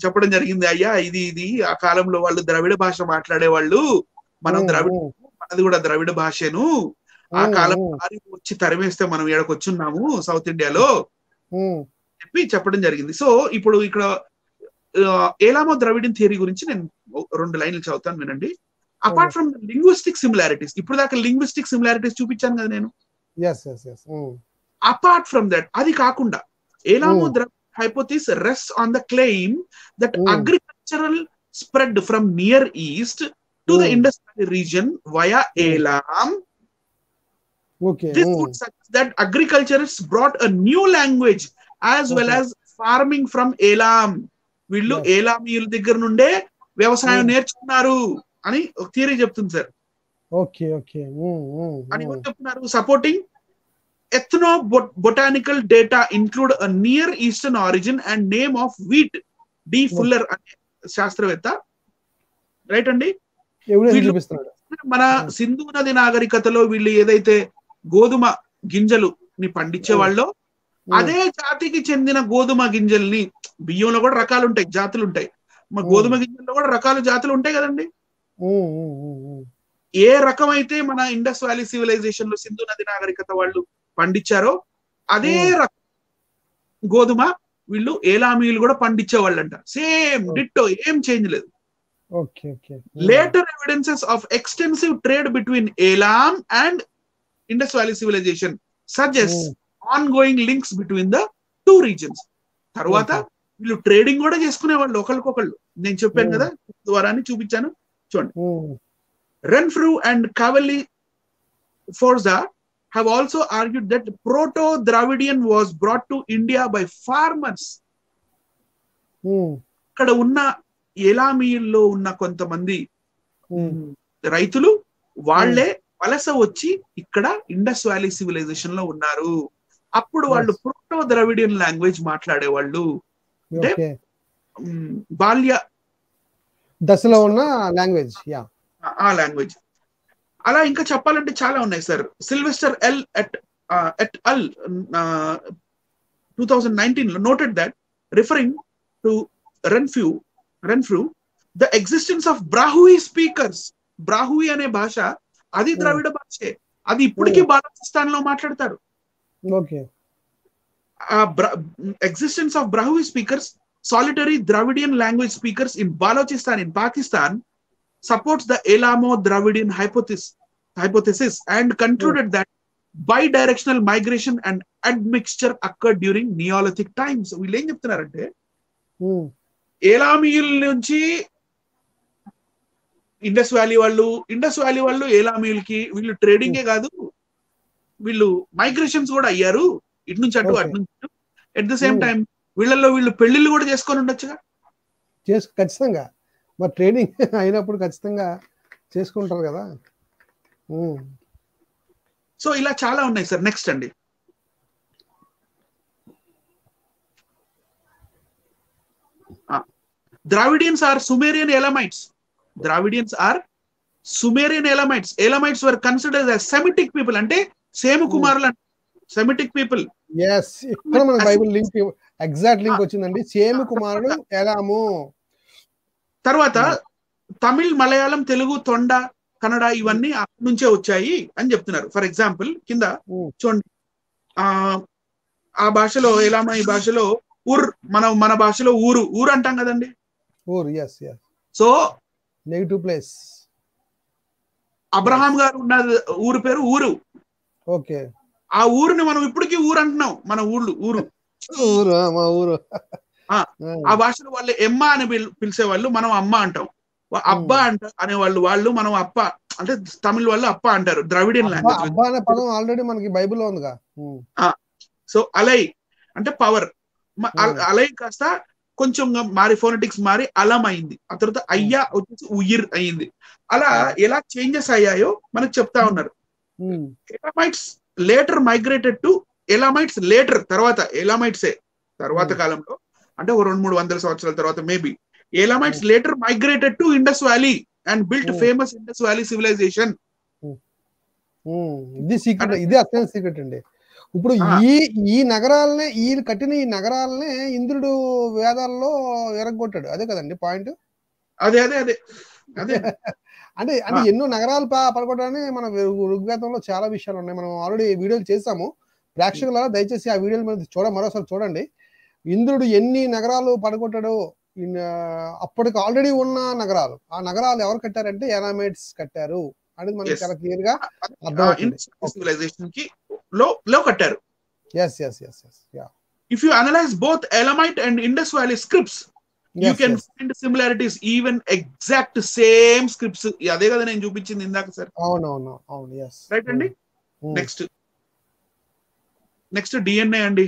చెప్పడం జరిగింది, అయ్యా ఇది ఆ కాలంలో వాళ్ళు ద్రవిడ భాష మాట్లాడేవాళ్ళు, మనం మనది కూడా ద్రవిడ భాషను, ఆ కాలం వచ్చి తరిమేస్తే మనం ఏడకొచ్చున్నాము సౌత్ ఇండియాలో చెప్పడం జరిగింది. సో ఇప్పుడు ఇక్కడ ఏలామో ద్రవిడియన్ థియరీ గురించి నేను 2 లైన్లు చదువుతాను, వినండి. అపార్ట్ ఫ్రమ్ లింగ్విస్టిక్ సిమిలారిటీస్, ఇప్పుడు దాకా లింగ్విస్టిక్ సిమిలారిటీస్ చూపించాను కదా నేను. అపార్ట్ ఫ్రమ్ దట్, అది కాకుండా ఏలామో hypothesis rests on the claim that agricultural spread from Near East to the Indus Valley region via Elam. This would suggest that agriculturists brought a new language as well as farming from Elam. వీళ్ళు ఏలామీయుల దగ్గర నుండే వ్యవసాయం నేర్చుకున్నారు అని ఒక theory చెప్తుంది sir. Okay okay. అని కూడా చెప్తున్నారు. Supporting ethno botanical data include a near eastern origin and name of wheat. D Fuller అనే శాస్త్రవేత్త, రైట్ అండి. మన సింధు నది నాగరికతలో వీళ్ళు ఏదైతే గోధుమ గింజలుని పండించే వాళ్ళో అదే జాతికి చెందిన గోధుమ గింజల్ని, బియ్యంలో కూడా రకాలు ఉంటాయి, జాతులు ఉంటాయి, మరి గోధుమ గింజల్లో కూడా రకాల జాతులు ఉంటాయి కదండి. ఏ రకమైతే మన ఇండస్ వ్యాలీ సివిలైజేషన్ లో సింధు నది నాగరికత వాళ్ళు పండించారో అదే రకం గోధుమ వీళ్ళు ఏలామీయులు కూడా పండించే వాళ్ళంట. సేమ్ డిట్టో, ఏం చేంజ్ లేదు. Later evidences of extensive trade between Elam and Indus valley civilization suggest ongoing links between the two regions. తర్వాత వీళ్ళు ట్రేడింగ్ కూడా చేసుకునే వాళ్ళు ఒకరికొకళ్ళు. నేను చెప్పాను కదా ద్వారాన్ని చూపించాను చూడండి. Renfrew and Cavalli Forza have also argued that Proto-Dravidian was brought to India by farmers. ఇక్కడ ఉన్న ఏలామీయుల్లో ఉన్న కొంతమంది రైతులు వాళ్లే వలస వచ్చి ఇక్కడ ఇండస్ వ్యాలీ సివిలైజేషన్ లో ఉన్నారు. అప్పుడు వాళ్ళు ప్రోటో ద్రవిడియన్ లాంగ్వేజ్ మాట్లాడేవాళ్ళు, అంటే బాల్య దశలో ఉన్న లాంగ్వేజ్, ఆ లాంగ్వేజ్. అలా ఇంకా చెప్పాలంటే చాలా ఉన్నాయి సార్. సిల్వెస్టర్ ఎల్ ఎట్ అల్ 2019 లో noted that referring to Renfrew the existence of Brahui speakers. Brahui అనే భాష అది ద్రావిడ భాషే, అది ఇప్పటికీ బాలచిస్తాన్ లో మాట్లాడతారు. Existence of Brahui speakers, solitary Dravidian language speakers in Balochistan in Pakistan supports the Elamo-Dravidian hypothesis and concluded that bidirectional migration and admixture occurred during Neolithic times. వీళ్ళు ఏం చెప్తున్నారంటే ఏలామీయుల నుంచి ఇండస్ వ్యాలీ వాళ్ళు ఏలామీయులకి వీళ్ళు ట్రేడింగే కాదు, వీళ్ళు మైగ్రేషన్స్ కూడా అయ్యారు, ఇటు నుంచి అటు అటు నుంచి. ఎట్ ద సేమ్ టైం వీళ్ళు పెళ్లిళ్ళు కూడా చేసుకొని ఉండొచ్చుగా. ఖచ్చితంగా మరి ట్రేడింగ్ అయినప్పుడు ఖచ్చితంగా చేసుకుంటారు కదా. సో ఇలా చాలా ఉన్నాయి సార్. నెక్స్ట్ అండి, Dravidians are Sumerian Elamites. Elamites were considered as Semitic people. అంటే సేము కుమారులు అంటే సెమిటిక్ పీపుల్. yes, ఇక్కడ మన బైబిల్ లింక్ ఎగ్జాక్ట్ లింక్ వచ్చిందండి. సేము కుమారుడు ఎలాము. తర్వాత తమిళ్, మలయాళం, తెలుగు, తొండ, కన్నడ ఇవన్నీ అక్కడి నుంచే వచ్చాయి అని చెప్తున్నారు. ఫర్ ఎగ్జాంపుల్ కింద చూడండి, ఆ భాషలో ఎలామా ఈ భాషలో మన భాషలో ఊరు అంటాం కదండి. So negative place. అబ్రహాం గారు ఉన్న ఊరు పేరు ఊరు. ఓకే, ఆ ఊరిని మనం ఇప్పటికీ ఊరు అంటున్నాం. మన ఊరు ఆ భాషలో వాళ్ళు ఎమ్మ అని పిలిచేవాళ్ళు, మనం అమ్మ అంటాం. అబ్బా అనేవాళ్ళు మనం అప్ప అంటే తమిళ వాళ్ళు అప్ప అంటారు. ద్రవిడియన్ లాంగ్వేజ్ ఆల్రెడీ మనకి బైబిల్లో ఉందిగా. సో అలై అంటే పవర్, అలై కాస్త కొంచెం మారి ఫోనెటిక్స్ మారి అలం అయింది. ఆ తర్వాత అయ్యా వచ్చేసి ఉయిర్ అయింది. అలా ఎలా చేంజెస్ అయ్యాయో మనకు చెప్తా ఉన్నారు. ఎలామైట్స్ లేటర్ మైగ్రేటెడ్ టు ఎలామైట్స్ లేటర్, తర్వాత కాలంలో అంటే 200-300 సంవత్సరాల తర్వాత maybe Elamites later migrated to Indus Valley and built famous Indus Valley civilization. ఇది సీక్రెట్, ఇది అసలు సీక్రెట్ అండి. ఇప్పుడు ఈ నగరాలనే కట్టిన ఈ నగరాలనే ఇంద్రుడు వేదాల్లో ఎరగొట్టాడు. అదే కదండి పాయింట్. అదే అంటే ఎన్నో నగరాలు పడగొట్టడానికి మన ఋగ్వేదంలో చాలా విషయాలు ఉన్నాయి. మనం ఆల్రెడీ వీడియోలు చేసాము. ప్రేక్షకులారా దయచేసి ఆ వీడియోలు మీద మరోసారి చూడండి. ఇంద్రుడు ఎన్ని నగరాలు పడగొట్టాడో, అప్పటికి ఆల్రెడీ ఉన్న నగరాలు, ఆ నగరాలు ఎవరు కట్టారంటే ఎలామైట్స్ కట్టారు అనేది మనకి చాలా క్లియర్ గా అర్థమవుతుంది. కట్టారు. If you analyze both Elamite and Indus Valley scripts, you can find similarities, even exact same scripts. అదే కదా నేను చూపించింది ఇందాక సార్. అవును. రైట్ అండి. నెక్స్ట్ DNA అండి.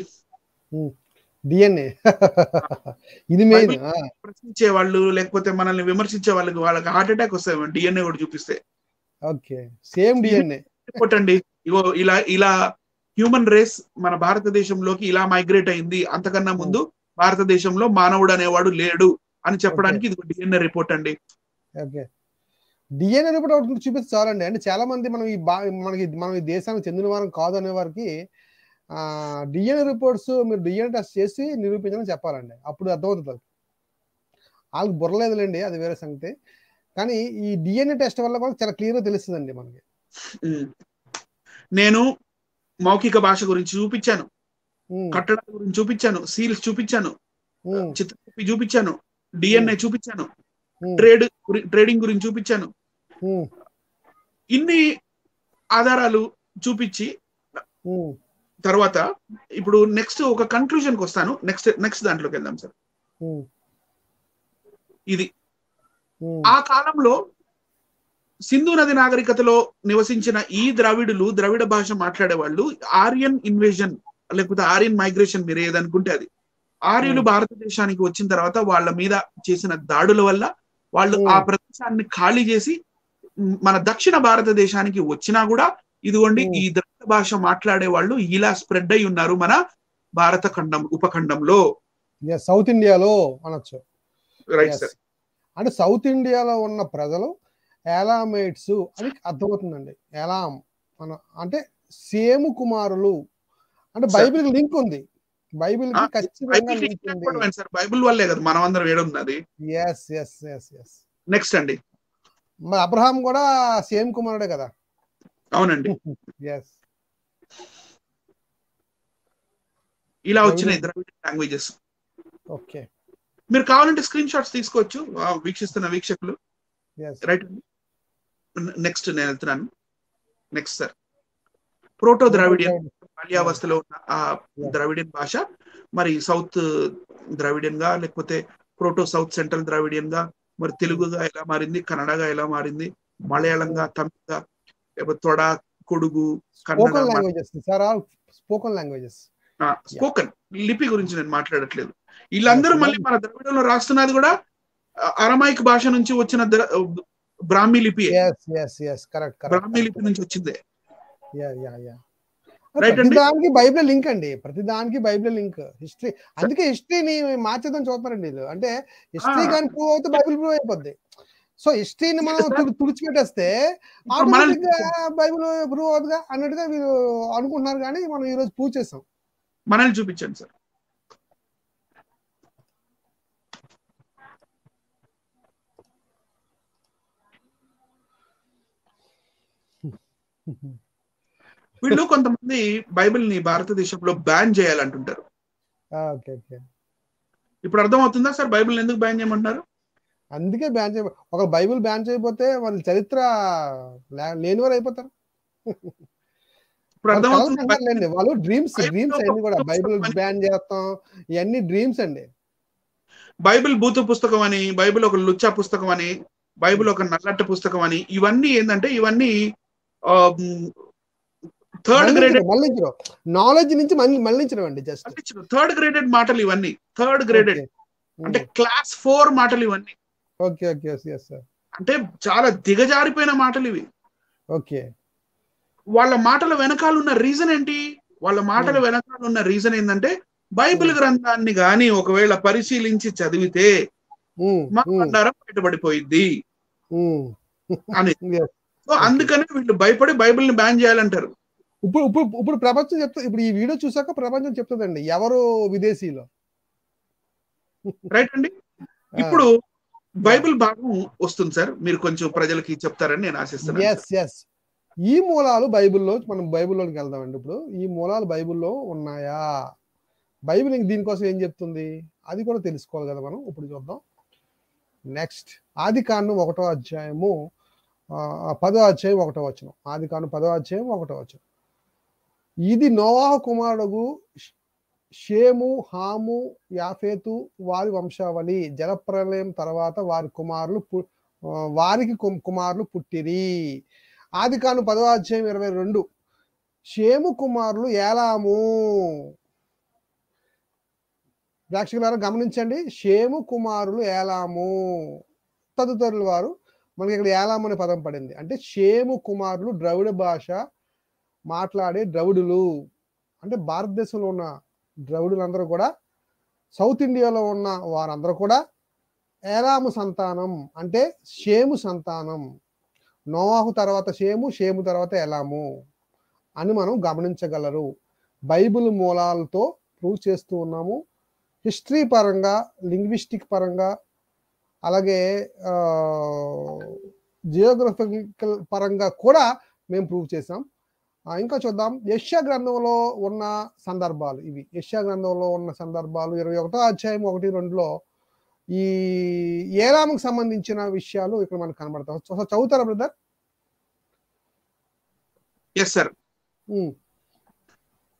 డిఎన్ఏ ఇది మెయిన్. ప్రశ్నించే వాళ్ళు లేకపోతే మనల్ని విమర్శించే వాళ్ళకి హార్ట్ అటాక్ వస్తాయి డిఎన్ఏ కూడా చూపిస్తే. ఓకే, సేమ్ డిఎన్ఏ రిపోర్ట్ అండి. ఇగో ఇలా హ్యూమన్ రేస్ మన భారతదేశంలోకి ఇలా మైగ్రేట్ అయింది, అంతకన్నా ముందు భారతదేశంలో మానవుడు అనేవాడు లేడు అని చెప్పడానికి ఇది డిఎన్ఏ రిపోర్ట్ అండి. ఓకే, డిఎన్ఏ రిపోర్ట్ ఒకటి చూపిస్తే చాలండి. అంటే చాలా మంది మనం ఈ దేశానికి చెందిన వారం కాదు అనే వారికి డిఎన్ఏ రిపోర్ట్స్ మీరు డిఎన్ఏ టెస్ట్ చేసి నిరూపించని చెప్పాలండి, అప్పుడు అర్థమవుతుంది. వాళ్ళకి బుర్రలేదులేండి, అది వేరే సంగతి. కానీ ఈ డిఎన్ఏ టెస్ట్ వల్ల కూడా చాలా క్లియర్గా తెలుస్తుందండి మనకి. నేను మౌఖిక భాష గురించి చూపించాను, కట్టడాల గురించి చూపించాను, సీల్స్ చూపించాను, చిత్రకూపి చూపించాను, డిఎన్ఏ చూపించాను, ట్రేడింగ్ గురించి చూపించాను. ఇన్ని ఆధారాలు చూపించి తర్వాత ఇప్పుడు నెక్స్ట్ ఒక కన్క్లూజన్కి వస్తాను. నెక్స్ట్ దాంట్లోకి వెళ్దాం సార్. ఇది ఆ కాలంలో సింధు నది నాగరికతలో నివసించిన ఈ ద్రవిడ భాష మాట్లాడే వాళ్ళు ఆర్యన్ ఇన్వేజన్ లేకపోతే ఆర్యన్ మైగ్రేషన్, మీరు ఏదనుకుంటే అది, ఆర్యులు భారతదేశానికి వచ్చిన తర్వాత వాళ్ళ మీద చేసిన దాడుల వల్ల వాళ్ళు ఆ ప్రదేశాన్ని ఖాళీ చేసి మన దక్షిణ భారతదేశానికి వచ్చినా కూడా ఇదిగోండి ఈ ద్రవిడ భాష మాట్లాడే వాళ్ళు ఇలా స్ప్రెడ్ అయి ఉన్నారు మన భారత ఉపఖండంలో, సౌత్ ఇండియాలో అనొచ్చు. Right sir. అంటే సౌత్ ఇండియాలో ఉన్న ప్రజలు ఎలామైట్స్ అని అర్థమవుతుందండి. ఎలాం అంటే సేము కుమారులు అంటే బైబిల్ లింక్ ఉంది, బైబిల్ కి ఖచ్చితంగా లింక్ ఉంది సార్. బైబిల్ వల్లే కదా మనం అందరం ఏడున్నది. నెక్స్ట్ అండి, మరి అబ్రహాం కూడా సేమ్ కుమారుడే కదా. అవునండి. ఇలా వచ్చినాయి ద్రవిడ లాంగ్వేజెస్. ఓకే, మీరు కావాలంటే స్క్రీన్ షాట్స్ తీసుకోవచ్చు వీక్షిస్తున్న వీక్షకులు. రైట్ అండి. నెక్స్ట్ నేను వెళ్తున్నాను. నెక్స్ట్ సార్, ప్రోటో ద్రావిడియన్, బాల్యావస్థలో ఉన్న ఆ ద్రావిడియన్ భాష మరి సౌత్ ద్రావిడియన్ గా లేకపోతే ప్రోటో సౌత్ సెంట్రల్ ద్రావిడియన్ గా మరి తెలుగుగా ఎలా మారింది, కన్నడగా ఎలా మారింది, మలయాళంగా, తమిళంగా, లేకపోతే తొడ, కొడుగు, కన్నడ, స్పోకన్ లిపి గురించి నేను మాట్లాడట్లేదు. వీళ్ళందరూ మళ్ళీ మన ద్రవిడంలో రాస్తున్నది కూడా అరమైక్ భాష నుంచి వచ్చిన బ్రాహ్మీ లిపి, బ్రాహ్మీ లిపి నుంచి వచ్చిందే. ప్రతిదానికి బైబిల్ లింక్ అండి, ప్రతిదానికి బైబిల్ లింక్. హిస్టరీ, అందుకే హిస్టరీని మార్చేద్దాం చూస్తారండి వీళ్ళు. అంటే హిస్టరీ కానీ ప్రూవ్ అవుతే బైబిల్ ప్రూవ్ అయిపోద్ది. సో హిస్టరీని మనం తుడిచిపెట్టేస్తే ఆటోమేటిక్ గా బైబిల్ ప్రూవ్ అవుతుందిగా అన్నట్టుగా వీళ్ళు అనుకుంటున్నారు. కానీ మనం ఈ రోజు ప్రూవ్ చేసాం. మనల్ని చూపించండి సార్. వీళ్ళు కొంతమంది బైబిల్ ని భారతదేశంలో బ్యాన్ చేయాలంటుంటారు. ఇప్పుడు అర్థమవుతుందా సార్ బైబిల్ ఎందుకు బ్యాన్ చేయమంటున్నారు? అందుకే బ్యాన్ చేయ, ఒక బైబిల్ బ్యాన్ చేయకపోతే వాళ్ళ చరిత్ర లేనివారు అయిపోతారు. ఇప్పుడు అర్థమవుతుంది, వాళ్ళు డ్రీమ్స్ అన్ని కూడా బైబిల్ బ్యాన్ చేస్తాం, ఇవన్నీ డ్రీమ్స్ అండి. బైబిల్ బూతు పుస్తకం అని, బైబిల్ ఒక లుచ్చా పుస్తకం అని, బైబిల్ ఒక నల్లట్ట పుస్తకం అని, ఇవన్నీ ఏంటంటే ఇవన్నీ థర్డ్ గ్రేడెడ్ నాలెడ్జ్ నుంచి మళ్ళించడం అండి. జస్ట్ థర్డ్ గ్రేడెడ్ మాటలు ఇవన్నీ. థర్డ్ గ్రేడెడ్ అంటే క్లాస్ 4 మాటలు ఇవన్నీ. అంటే చాలా దిగజారిపోయిన మాటలు ఇవి. ఓకే, వాళ్ళ మాటల వెనకాల ఉన్న రీజన్ ఏంటి? వాళ్ళ మాటల వెనకాల ఉన్న రీజన్ ఏంటంటే బైబిల్ గ్రంథాన్ని గాని ఒకవేళ పరిశీలించి చదివితే మా బండారం బయటపడిపోయింది అని. సో అందుకని వీళ్ళు భయపడి బైబిల్ ని బ్యాన్ చేయాలంటారు. ఇప్పుడు ప్రపంచం చెప్తా, ఇప్పుడు ఈ వీడియో చూసాక ప్రపంచం చెప్తుందండి ఎవరు విదేశీలో. రైట్ అండి. ఇప్పుడు బైబిల్ భాగం వస్తుంది సార్, మీరు కొంచెం ప్రజలకి చెప్తారని నేను ఆశిస్తున్నాను. ఈ మూలాలు బైబిల్లో, మనం బైబిల్లోకి వెళ్దామండి. ఇప్పుడు ఈ మూలాలు బైబిల్లో ఉన్నాయా, బైబిల్ దీనికోసం ఏం చెప్తుంది అది కూడా తెలుసుకోవాలి కదా మనం. ఇప్పుడు చూద్దాం. నెక్స్ట్, ఆదికాండం 1వ అధ్యాయము 10వ అధ్యాయం 1వ వచనం. ఆదికాండం 10వ అధ్యాయం 1వ వచనం. ఇది నోవాహు కుమారుడు షేము, హాము, యాఫేతు వారి వంశావళి. జలప్రలయం తర్వాత వారికి కుమారులు పుట్టిరి. ఆదికాండం 10వ అధ్యాయం 22. షేము కుమారులు ఏలాము. ప్రేక్షకులారా గమనించండి, షేము కుమారులు ఏలాము తదితరుల వారు. మనకి ఇక్కడ ఏలాము అనే పదం పడింది. అంటే షేము కుమారులు ద్రవిడ భాష మాట్లాడే ద్రవిడులు. అంటే భారతదేశంలో ఉన్న ద్రవిడులందరూ కూడా, సౌత్ ఇండియాలో ఉన్న వారందరూ కూడా ఏలాము సంతానం, అంటే షేము సంతానం. నోవాహు తర్వాత షేము, షేము తర్వాత ఏలాము అని మనం గమనించగలరు. బైబిల్ మూలాలతో ప్రూవ్ చేస్తూ ఉన్నాము. హిస్టరీ పరంగా, లింగ్విస్టిక్ పరంగా, అలాగే జియోగ్రఫికల్ పరంగా కూడా మేము ప్రూవ్ చేసాం. ఇంకా చూద్దాం. యెషయా గ్రంథంలో ఉన్న సందర్భాలు ఇవి. యెషయా గ్రంథంలో ఉన్న సందర్భాలు 21వ అధ్యాయం 1-2లో ఈ ఏలాముకు సంబంధించిన విషయాలు ఇక్కడ మనకు కనబడతాం. చదువుతారా బ్రదర్? Yes sir.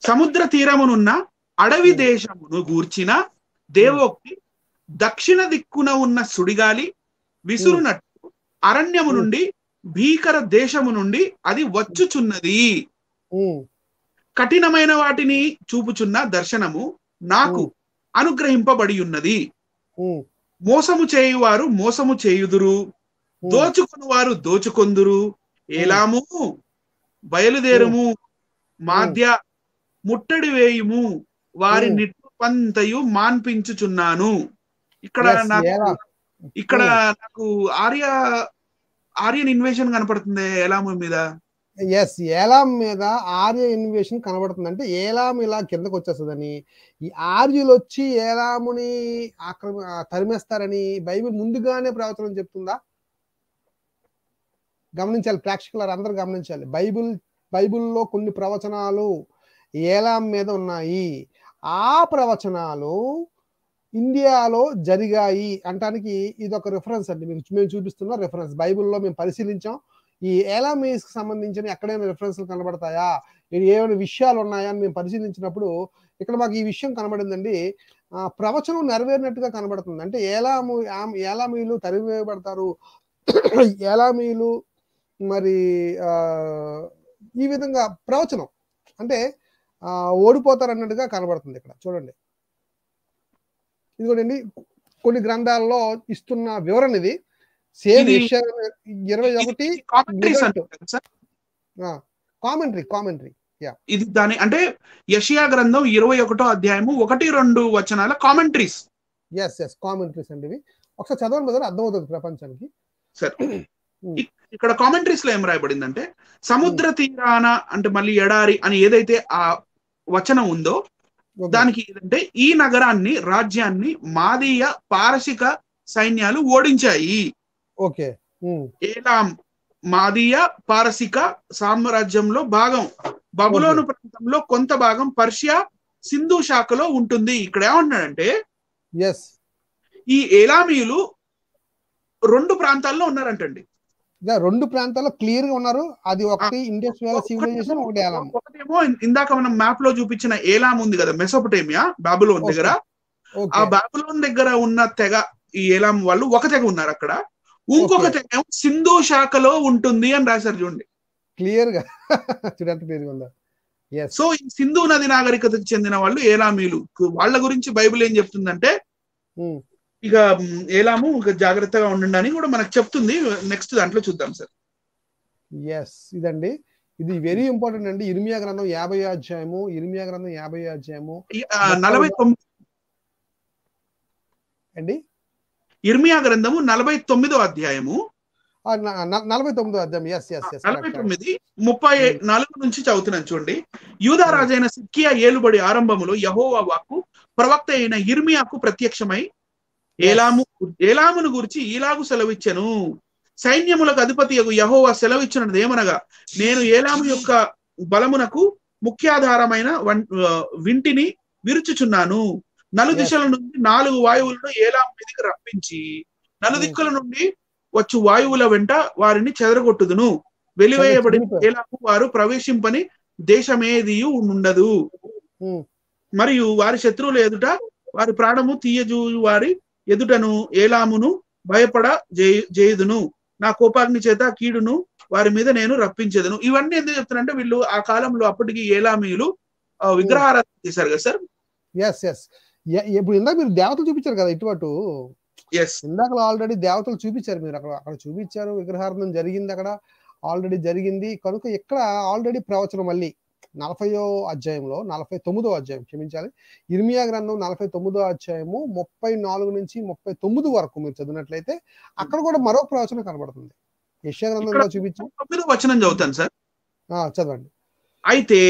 సముద్ర తీరమునున్న అడవి దేశమును గూర్చిన దేవోక్తి, దక్షిణ దిక్కున ఉన్న సుడిగాలి విసురునట్టు అరణ్యము నుండి, భీకర దేశము నుండి అది వచ్చుచున్నది. కఠినమైన వాటిని చూపుచున్న దర్శనము నాకు అనుగ్రహింపబడి ఉన్నది. మోసము చేయువారు మోసము చేయుదురు, దోచుకుని వారు దోచుకొందురు. ఏలాము బయలుదేరుము, మాధ్య ముట్టడి వేయుము, వారి నిట్టుపంతయు మాన్పించుచున్నాను. ఇక్కడ నాకు ఆర్యన్ ఇన్వేషన్ కనపడుతుంది ఏలాము మీద. ఎస్, ఏలాం మీద ఆర్య ఇన్వేషన్ కనబడుతుంది. అంటే ఏలాం ఇలా కిందకు వచ్చేస్తుందని, ఈ ఆర్యులు వచ్చి ఏలాముని తరిమేస్తారని బైబిల్ ముందుగానే ప్రవచనం చెప్తుందా? గమనించాలి ప్రేక్షకులు అందరూ గమనించాలి. బైబిల్లో కొన్ని ప్రవచనాలు ఏలాం మీద ఉన్నాయి. ఆ ప్రవచనాలు ఇండియాలో జరిగాయి అంటానికి ఇది ఒక రిఫరెన్స్ అండి. మేము చూపిస్తున్న రిఫరెన్స్. బైబిల్లో మేము పరిశీలించాం. ఈ ఏలామీస్కి సంబంధించిన ఎక్కడైనా రిఫరెన్స్లు కనబడతాయా, ఏమైనా విషయాలు ఉన్నాయా అని మేము పరిశీలించినప్పుడు ఇక్కడ మాకు ఈ విషయం కనబడిందండి. ప్రవచనం నెరవేరినట్టుగా కనబడుతుంది. అంటే ఏలామీలు తరివేయబడతారు, ఏలామీలు మరి ఈ విధంగా ప్రవచనం అంటే ఓడిపోతారు అన్నట్టుగా కనబడుతుంది. ఇక్కడ చూడండి, ఇదిగోండి కొన్ని గ్రంథాల్లో ఇస్తున్న వివరణ ఇది. Same 21 commentary. ఇది దాని అంటే యెషయా గ్రంథం 21వ అధ్యాయము 1-2 వచనాల కామెంటరీస్. ఎస్ కామెంటరీస్ అండి ఇవి. ఒకసారి చదవండి బదులు అర్థమవుతుంది ప్రపంచానికి. సరే, ఇక్కడ కామెంటరీస్ లో ఏం రాయబడిందంటే, సముద్ర తీరాన అంటే మళ్ళీ ఎడారి అని ఏదైతే ఆ వచనం ఉందో దానికి ఏంటంటే, ఈ నగరాన్ని, రాజ్యాన్ని మాదీయ పారసిక సైన్యాలు ఓడించాయి. ఓకే. ఏలాం మాదీయ పారసిక సామ్రాజ్యంలో భాగం. బబులోను ప్రాంతంలో కొంత భాగం పర్షియా సింధు శాఖలో ఉంటుంది. ఇక్కడ ఏమంటున్నాడంటే, ఈ ఏలామీయులు 2 ప్రాంతాల్లో ఉన్నారంటండి. 2 ప్రాంతాల్లో క్లియర్ గా ఉన్నారు. అది ఒకటి ఇండస్ వ్యాలీ సివిలైజేషన్, ఒకటి ఏలాం. ఒకటేమో ఇందాక మనం మ్యాప్ లో చూపించిన ఏలాం ఉంది కదా, మెసోపొటేమియా, బాబులోన్ దగ్గర. ఆ బాబులోన్ దగ్గర ఉన్న తెగ ఈ ఏలాం వాళ్ళు ఒక తెగ ఉన్నారు అక్కడ. ఇంకొక తెగ సింధు శాఖలో ఉంటుంది అని రాశారు చూడండి, క్లియర్ గా చూడండి క్లియర్ గా ఉందా. సో ఈ సింధు నది నాగరికతకు చెందిన వాళ్ళు ఏలామీలు. వాళ్ళ గురించి బైబిల్ ఏం చెప్తుందంటే, ఇక ఏలాము జాగ్రత్తగా ఉండండి అని కూడా మనకు చెప్తుంది. నెక్స్ట్ దాంట్లో చూద్దాం సార్. ఇదండి, ఇది వెరీ ఇంపార్టెంట్ అండి. ఇర్మియా గ్రంథం 50వ అధ్యాయము 49 అండి. ఇర్మియా గ్రంథము 49వ అధ్యాయము 49వ అధ్యాయం 49-34 నుంచి చదువుతున్నాను చూడండి. యూదా రాజైన సిద్కియా ఏలుబడి ఆరంభములో యెహోవా వాక్కు ప్రవక్త అయిన ఇర్మియాకు ప్రత్యక్షమై ఏలామును గురించి ఇలాగు సెలవిచ్చెను. సైన్యములకు అధిపతియగు యెహోవా సెలవిచ్చినది ఏమనగా, నేను ఏలాము యొక్క బలమునకు ముఖ్యాధారమైన వింటిని విరుచుచున్నాను. నలుదిశల నుండి 4 వాయువులను ఏలాము మీదకి రప్పించి, నలుదిక్కుల నుండి వచ్చు వాయువుల వెంట వారిని చెదరగొట్టుదును. వెలివేయబడిన ఏలాము వారు ప్రవేశింపని దేశమేదియు ఉండదు. మరియు వారి శత్రువుల ఎదుట వారి ప్రాణము తీయజూ వారి ఎదుటను ఏలామును భయపడ చేయుదును. నా కోపాగ్ని చేత కీడును వారి మీద నేను రప్పించేదను. ఇవన్నీ ఎందుకు చెప్తానంటే, వీళ్ళు ఆ కాలంలో అప్పటికి ఏలామీయులు విగ్రహారాధన చేశారు కదా సార్. ఇప్పుడు ఇందాక మీరు దేవతలు చూపించారు కదా ఇటు yes ఇందాక ఆల్రెడీ దేవతలు చూపించారు మీరు అక్కడ చూపించారు, విగ్రహార్థం జరిగింది అక్కడ ఆల్రెడీ జరిగింది కనుక ఇక్కడ ఆల్రెడీ ప్రవచనం మళ్ళీ 40వ అధ్యాయంలో 49వ అధ్యాయం క్షమించాలి, ఇర్మియా గ్రంథం 49వ అధ్యాయము 34 నుంచి 39 వరకు మీరు చదివినట్లయితే అక్కడ కూడా మరో ప్రవచనం కనబడుతుంది. యెషయా గ్రంథంలో చూపించాం 9వ వచనం చదువుతాను సార్. చదవండి. అయితే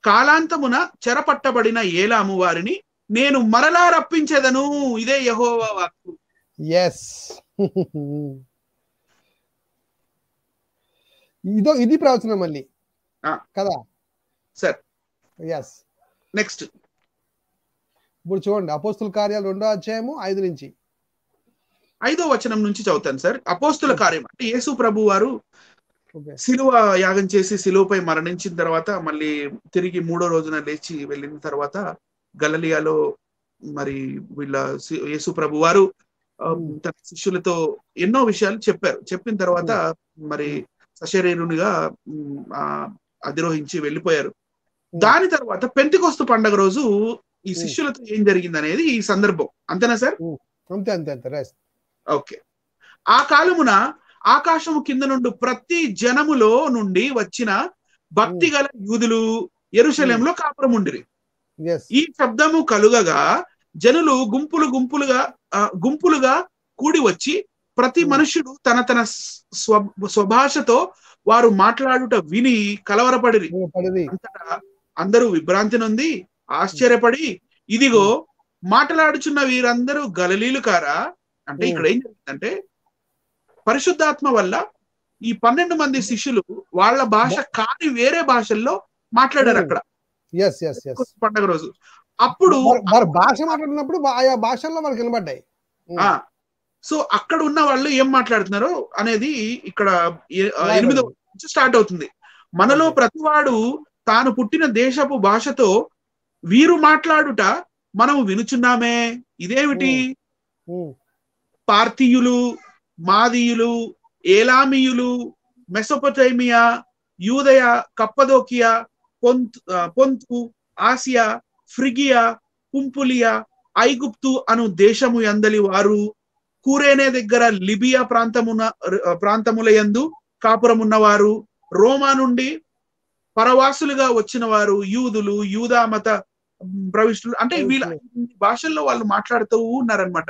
కాలాంతమున చెరపట్టబడిన ఏలాము వారిని నేను మరలా రప్పించేదను, ఇదే యెహోవా వాక్కు. ఎస్ ఇది ప్రవచనం మళ్ళీ కదా సార్. ఎస్ నెక్స్ట్ ఇప్పుడు చూడండి అపోస్తుల కార్యాలు 2వ అధ్యాయము 5 నుంచి 5వ వచనం నుంచి చదువుతాను సార్. అపోస్తుల కార్యం అంటే యేసు ప్రభు వారు శిలువ యాగం చేసి శిలువపై మరణించిన తర్వాత మళ్ళీ తిరిగి 3వ రోజున లేచి వెళ్ళిన తర్వాత గలిలయలో మరి వీళ్ళ యేసు ప్రభు వారు తన శిష్యులతో ఎన్నో విషయాలు చెప్పారు. చెప్పిన తర్వాత మరి సశరీరునిగా అధిరోహించి వెళ్ళిపోయారు. దాని తర్వాత పెంతెకొస్తు పండగ రోజు ఈ శిష్యులతో ఏం జరిగింది అనేది ఈ సందర్భం. అంతేనా సార్? అంతే. ఓకే. ఆ కాలమున ఆకాశము కింద నుండి ప్రతి జనములో నుండి వచ్చిన భక్తి గల యూదులు యెరూషలేములో కాపురం ఉండిరి. ఈ శబ్దము కలుగగా జనులు గుంపులుగా కూడి వచ్చి ప్రతి మనుష్యుడు తన స్వభాషతో వారు మాట్లాడుట విని కలవరపడిరి. అంతటా అందరూ విభ్రాంతి నొంది ఆశ్చర్యపడి ఇదిగో మాట్లాడుచున్న వీరందరూ గలిలీలు కారా? అంటే ఇక్కడ ఏం జరిగిందంటే పరిశుద్ధాత్మ వల్ల ఈ 12 మంది శిష్యులు వాళ్ళ భాష కాని వేరే భాషల్లో మాట్లాడారు అక్కడ పండగ రోజు. అప్పుడు భాష మాట్లాడినప్పుడు ఆయా భాషల్లో వాళ్ళకి వినబడ్డాయి. సో అక్కడ ఉన్న వాళ్ళు ఏం మాట్లాడుతున్నారో అనేది ఇక్కడ 8వ నుంచి స్టార్ట్ అవుతుంది. మనలో ప్రతివాడు తాను పుట్టిన దేశపు భాషతో వీరు మాట్లాడుట మనం వినుచున్నామే, ఇదేమిటి? పార్థియులు, మాదీయులు, ఏలామీయులు, మెసొపొటేమియా, యూదయ, కప్పదోకియా, పొంతు, ఆసియా, ఫ్రిగియా, పుంపులియా, ఐగుప్తు అను దేశము యందలి వారు, కూరేనే దగ్గర లిబియా ప్రాంతముల యందు కాపురమున్నవారు, రోమా నుండి పరవాసులుగా వచ్చిన వారు, యూదులు, యూదా మత ప్రవిష్టులు, అంటే వీళ్ళ భాషల్లో వాళ్ళు మాట్లాడుతూ ఉన్నారనమాట.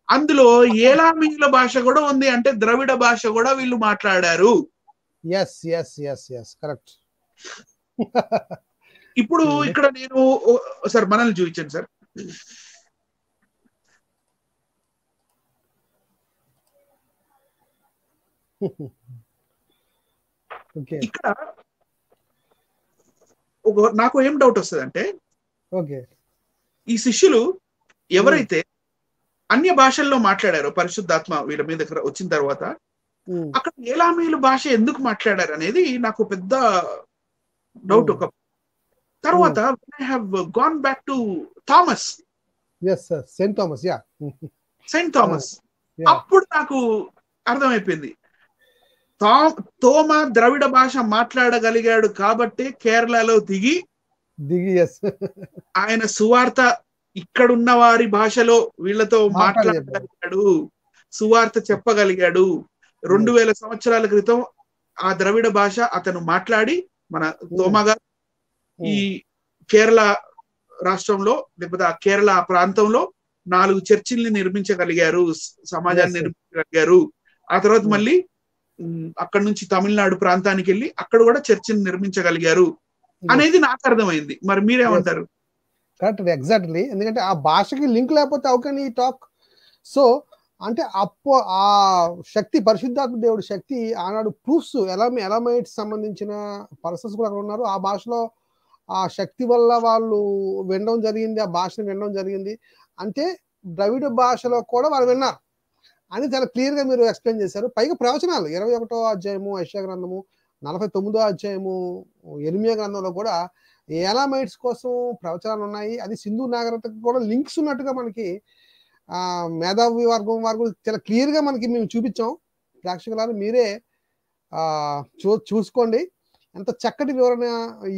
అందులో ఏలామీయుల భాష కూడా ఉంది, అంటే ద్రవిడ భాష కూడా వీళ్ళు మాట్లాడారు. కరెక్ట్. ఇప్పుడు ఇక్కడ నేను సార్ మనల్ని చూపించండి సార్. ఇక్కడ నాకు ఏం డౌట్ వస్తుంది అంటే ఈ శిష్యులు ఎవరైతే అన్య భాషల్లో మాట్లాడారో పరిశుద్ధాత్మ వీళ్ళ మీద వచ్చిన తర్వాత అక్కడ ఏలామీయుల భాష ఎందుకు మాట్లాడారు అనేది నాకు పెద్ద డౌట్. ఒక తర్వాత I have gone back to Thomas, Saint Thomas. అప్పుడు నాకు అర్థమైపోయింది, తోమా ద్రవిడ భాష మాట్లాడగలిగాడు కాబట్టి కేరళలో దిగి ఆయన సువార్త ఇక్కడున్న వారి భాషలో వీళ్ళతో మాట్లాడగలిగాడు, సువార్త చెప్పగలిగాడు. 2000 సంవత్సరాల క్రితం ఆ ద్రవిడ భాష అతను మాట్లాడి మన తోమా గారు ఈ కేరళ రాష్ట్రంలో లేకపోతే ఆ కేరళ ప్రాంతంలో 4 చర్చిల్ని నిర్మించగలిగారు, సమాజాన్ని నిర్మించగలిగారు. ఆ తర్వాత మళ్ళీ అక్కడ నుంచి తమిళనాడు ప్రాంతానికి వెళ్ళి అక్కడ కూడా చర్చిని నిర్మించగలిగారు అనేది నాకు అర్థమైంది. మరి మీరేమంటారు? Correct, exactly. ఎందుకంటే ఆ భాషకి లింక్ లేకపోతే హౌ కెన్ ఈ టాక్? సో అంటే ఆ శక్తి, పరిశుద్ధాత్మ దేవుడి శక్తి ఆనాడు ప్రూఫ్స్ ఎలమైట్స్ సంబంధించిన పర్సన్స్ కూడా అక్కడ ఉన్నారు. ఆ భాషలో ఆ శక్తి వల్ల వాళ్ళు వినడం జరిగింది, ఆ భాషను వినడం జరిగింది. అంటే ద్రవిడ భాషలో కూడా వాళ్ళు విన్నారు అని చాలా క్లియర్ గా మీరు ఎక్స్ప్లెయిన్ చేశారు. పైగా ప్రవచనాలు 21వ అధ్యాయము యెషయా గ్రంథము, 49వ అధ్యాయము ఇర్మియా గ్రంథంలో కూడా ఎలామైట్స్ కోసం ప్రవచనాలు ఉన్నాయి. అది సింధు నాగరికతకు కూడా లింక్స్ ఉన్నట్టుగా మనకి మేధావి వర్గం వారు చాలా క్లియర్ గా మనకి మేము చూపించాం. ప్రేక్షకులారు మీరే చూసుకోండి ఎంత చక్కటి వివరణ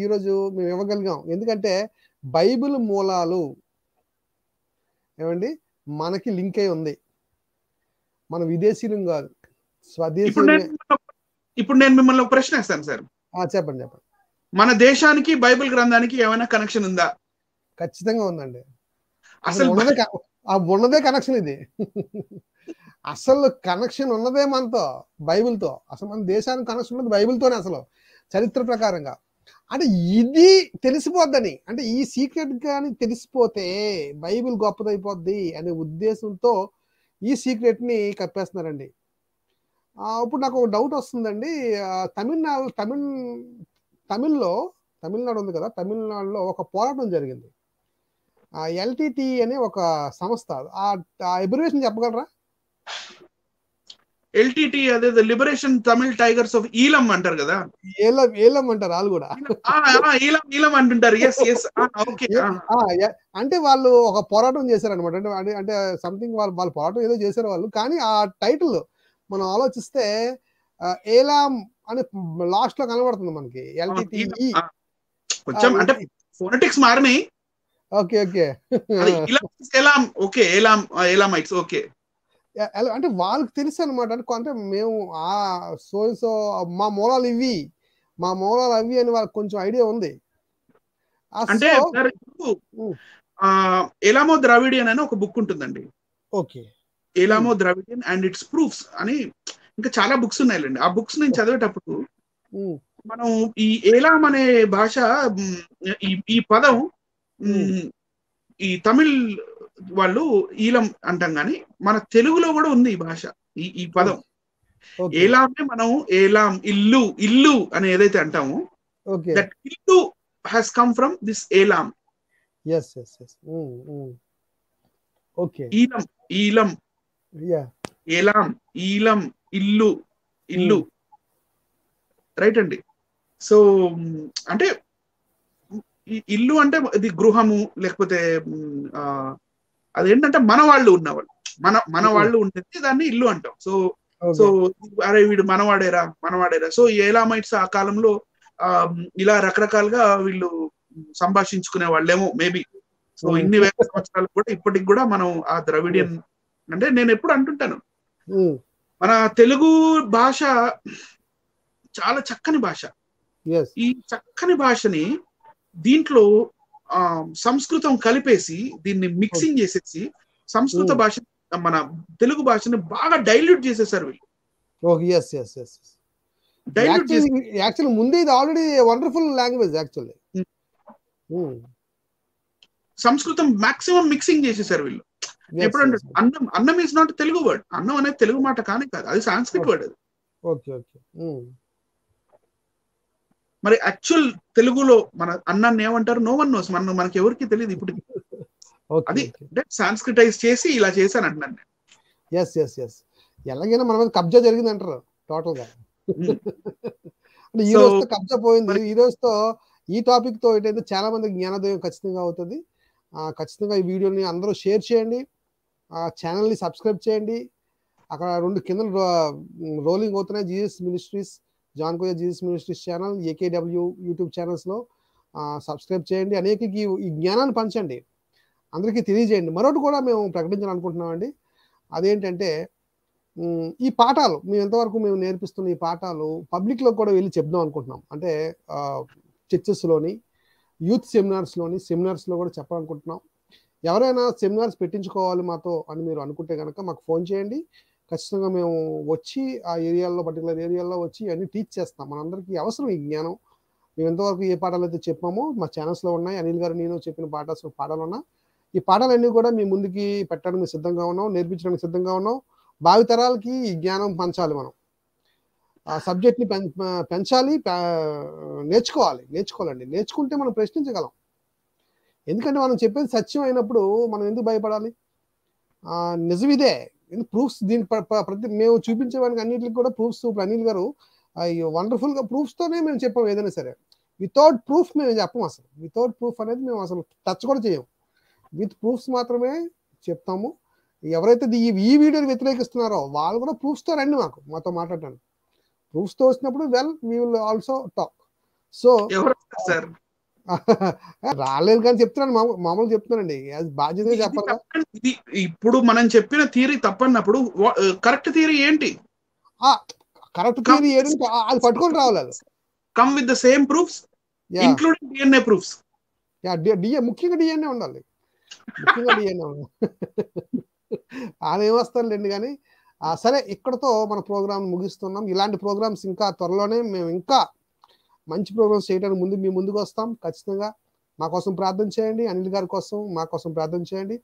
ఈరోజు మేము ఇవ్వగలిగాం. ఎందుకంటే బైబిల్ మూలాలు ఏమండి మనకి లింక్ అయి ఉంది. మన విదేశీయం కాదు, స్వదేశీ. ఇప్పుడు నేను మిమ్మల్ని ఒక ప్రశ్న వేస్తాను సార్. చెప్పండి చెప్పండి. మన దేశానికి బైబిల్ గ్రంథానికి ఏమైనా కనెక్షన్ ఉందా? ఖచ్చితంగా ఉందండి. అసలు ఉన్నదే కనెక్షన్ ఇది. అసలు కనెక్షన్ ఉన్నదే మనతో, బైబిల్తో. అసలు మన దేశానికి కనెక్షన్ ఉన్నది బైబిల్తోనే అసలు, చరిత్ర ప్రకారంగా. అంటే ఇది తెలిసిపోద్దని, అంటే ఈ సీక్రెట్ కానీ తెలిసిపోతే బైబిల్ గొప్పదైపోద్ది అనే ఉద్దేశంతో ఈ సీక్రెట్ ని కప్పేస్తున్నారండి. ఇప్పుడు నాకు ఒక డౌట్ వస్తుందండి. తమిళనాడు ఉంది కదా, తమిళనాడులో ఒక పోరాటం జరిగింది. ఎల్టీటీ అనే ఒక సంస్థ, ఆ అబ్రివేషన్ చెప్పగలరా? ఎల్టీటీ అదే లిబరేషన్ తమిళ్ టైగర్స్ ఆఫ్ ఈలం అంటారు కదా. ఏలం అంటారు వాళ్ళు కూడా. ఈలం అంటుంటారు. అంటే వాళ్ళు ఒక పోరాటం చేశారనమాట. అంటే సంథింగ్ వాళ్ళు పోరాటం ఏదో చేశారు వాళ్ళు. కానీ ఆ టైటిల్ మనం ఆలోచిస్తే ఏలాం అని లాస్ట్ లో కనబడుతుంది మనకి. ఎల్టీటీఈ కొంచెం అంటే ఫోనెటిక్స్ మారినాయి. అంటే వాళ్ళకి తెలుసు అనమాట. అంటే మేము సో మా మూలాలు ఇవి, మా మూలాలు అవి అని వాళ్ళకి కొంచెం ఐడియా ఉంది. అంటే ఎలామో ద్రావిడియన్ అని ఒక బుక్ ఉంటుందండి. ఎలామో ద్రావిడియన్ అండ్ ఇట్స్ ప్రూఫ్స్ అని ఇంకా చాలా బుక్స్ ఉన్నాయండి. ఆ బుక్స్ నేను చదివేటప్పుడు మనం ఈ ఏలాం అనే భాష, ఈ పదం ఈ తమిళ్ వాళ్ళు ఈలం అంటాం, కానీ మన తెలుగులో కూడా ఉంది ఈ భాష, ఈ పదం. ఏలామే మనం ఏలాం ఇల్లు, ఇల్లు అని ఏదైతే అంటామో, దట్ ఇల్లు has come from this Elam. ఈలం, ఈలం, Elam, ఈలం, ఇల్లు, ఇల్లు, రైట్ అండి. సో అంటే ఇల్లు అంటే ఇది గృహము, లేకపోతే అదేంటంటే మన వాళ్ళు ఉన్నవాళ్ళు, మన వాళ్ళు ఉండేది దాన్ని ఇల్లు అంటాం. సో అరే వీడు మనవాడేరా. సో ఏలామైట్స్ ఆ కాలంలో ఇలా రకరకాలుగా వీళ్ళు సంభాషించుకునే వాళ్ళేమో మేబీ. సో ఇన్ని వేల సంవత్సరాలు కూడా ఇప్పటికి కూడా మనం ఆ ద్రవిడియన్ అంటే, నేను ఎప్పుడు అంటుంటాను, మన తెలుగు భాష చాలా చక్కని భాష. ఈ చక్కని భాషని దీంట్లో సంస్కృతం కలిపేసి దీన్ని మిక్సింగ్ చేసేసి సంస్కృత భాష, మన తెలుగు భాషని బాగా డైల్యూట్ చేసేసారు వీళ్ళు. ముందే ఇది ఆల్రెడీ వండర్ఫుల్ లాంగ్వేజ్ యాక్చువల్లీ. సంస్కృతం మాక్సిమం మిక్సింగ్ చేసేసారు వీళ్ళు. ఎప్పుడంటే అన్నం ఈజ్ నాట్ తెలుగు వర్డ్. అన్నం అనేది తెలుగు మాట కానీ కాదు, అది సాంస్క్రిట్ వర్డ్. అది మరి యాక్చువల్ తెలుగులో మన అన్నాన్ని ఏమంటారు? No one knows. మనకి ఎవరికి తెలియదు ఇప్పటికి. అది సాంస్క్రిటైజ్ చేసి ఇలా చేశాను అంటున్నాను. ఎలాగైనా మన మీద కబ్జా జరిగింది అంటారు టోటల్ గా. అంటే ఈ రోజుతో కబ్జా పోయింది. ఈ రోజుతో ఈ టాపిక్ తో ఏంటంటే చాలా మందికి జ్ఞానోదయం ఖచ్చితంగా అవుతుంది. ఖచ్చితంగా ఈ వీడియోని అందరూ షేర్ చేయండి, ఛానల్ని సబ్స్క్రైబ్ చేయండి. అక్కడ 2 కింద రోలింగ్ అవుతున్నాయి, జీసస్ మినిస్ట్రీస్, జాన్ కోయ జీసస్ మినిస్ట్రీస్ ఛానల్, ఏకేడబ్ల్యూ యూట్యూబ్ ఛానల్స్లో సబ్స్క్రైబ్ చేయండి. అనేకకి ఈ జ్ఞానాన్ని పంచండి, అందరికీ తెలియజేయండి. మరొకటి కూడా మేము ప్రకటించాలనుకుంటున్నామండి. అదేంటంటే ఈ పాఠాలు మేము ఎంతవరకు మేము నేర్పిస్తున్న ఈ పాఠాలు పబ్లిక్లో కూడా వెళ్ళి చెప్దాం అనుకుంటున్నాం. అంటే చర్చెస్లోని, యూత్ సెమినార్స్లో కూడా చెప్పాలనుకుంటున్నాం. ఎవరైనా సెమినార్స్ పెట్టించుకోవాలి మాతో అని మీరు అనుకుంటే కనుక మాకు ఫోన్ చేయండి. ఖచ్చితంగా మేము వచ్చి ఆ ఏరియాలో, పర్టికులర్ ఏరియాలో వచ్చి అన్ని టీచ్ చేస్తాం. మనందరికీ అవసరం ఈ జ్ఞానం. మేము ఎంతవరకు ఏ పాఠాలు అయితే చెప్పామో మా ఛానల్స్లో ఉన్నాయి. అనిల్ గారు నేను చెప్పిన పాఠాలు ఉన్నాయి. ఈ పాఠాలన్నీ కూడా మీ ముందుకి పెట్టడానికి మేము సిద్ధంగా ఉన్నాం, నేర్పించడానికి సిద్ధంగా ఉన్నాం. భావితరాలకి ఈ జ్ఞానం పంచాలి. మనం ఆ సబ్జెక్ట్ని పెంచాలి, నేర్చుకోవాలండి. నేర్చుకుంటే మనం ప్రశ్నించగలం. ఎందుకంటే మనం చెప్పేది సత్యం అయినప్పుడు మనం ఎందుకు భయపడాలి? నిజమిదే, ప్రూఫ్స్. దీని ప్రతి మేము చూపించేవానికి అన్నింటికి కూడా ప్రూఫ్స్. అనిల్ గారు వండర్ఫుల్గా ప్రూఫ్స్తోనే మేము చెప్పాం. ఏదైనా సరే వితౌట్ ప్రూఫ్ మేము చెప్పం. అసలు వితౌట్ ప్రూఫ్ అనేది మేము అసలు టచ్ కూడా చేయం. విత్ ప్రూఫ్స్ మాత్రమే చెప్తాము. ఎవరైతే ఈ వీడియోని వ్యతిరేకిస్తున్నారో వాళ్ళు కూడా ప్రూఫ్స్తో రండి, మాతో మాట్లాడటానికి. ప్రూఫ్స్తో వచ్చినప్పుడు we will also talk. So రాలేదు కానీ చెప్తున్నాను, మామూలు చెప్తున్నానండి, బాధ్యతగా చెప్పాలి. ఇది ఇప్పుడు మనం చెప్పిన థియరీ తప్పన్నప్పుడు కరెక్ట్ థియరీ ఏంటి? కరెక్ట్ థియరీ ఏంటి అది పట్టుకొని రావాలి. Come with the same proofs including DNA proofs. ముఖ్యంగా డిఎన్ఏ ఉండాలి, ముఖ్యంగా డిఎన్ఏ ఉండాలి. ఏమొస్తారులేండి కానీ. సరే, ఇక్కడతో మన ప్రోగ్రామ్ ముగిస్తున్నాం. ఇలాంటి ప్రోగ్రామ్స్ ఇంకా త్వరలోనే మేము ఇంకా మంచి ప్రోగ్రామ్స్ చేయడానికి మీ ముందుకు వస్తాం. ఖచ్చితంగా మా కోసం ప్రార్థన చేయండి, అనిల్ గారి కోసం మా కోసం ప్రార్థన చేయండి.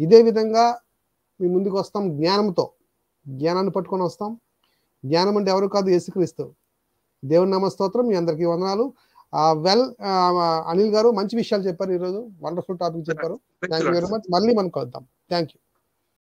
ఇదే విధంగా మీ ముందుకు వస్తాం జ్ఞానంతో, జ్ఞానాన్ని పట్టుకొని వస్తాం. జ్ఞానం అంటే ఎవరు కాదు, యేసుక్రీస్తు. దేవుని నామ స్తోత్రం. మీ అందరికీ వందనాలు. అనిల్ గారు మంచి విషయాలు చెప్పారు ఈరోజు, వండర్ఫుల్ టాపిక్ చెప్పారు. Thank you very much. మళ్ళీ మనం కలుద్దాం. Thank you.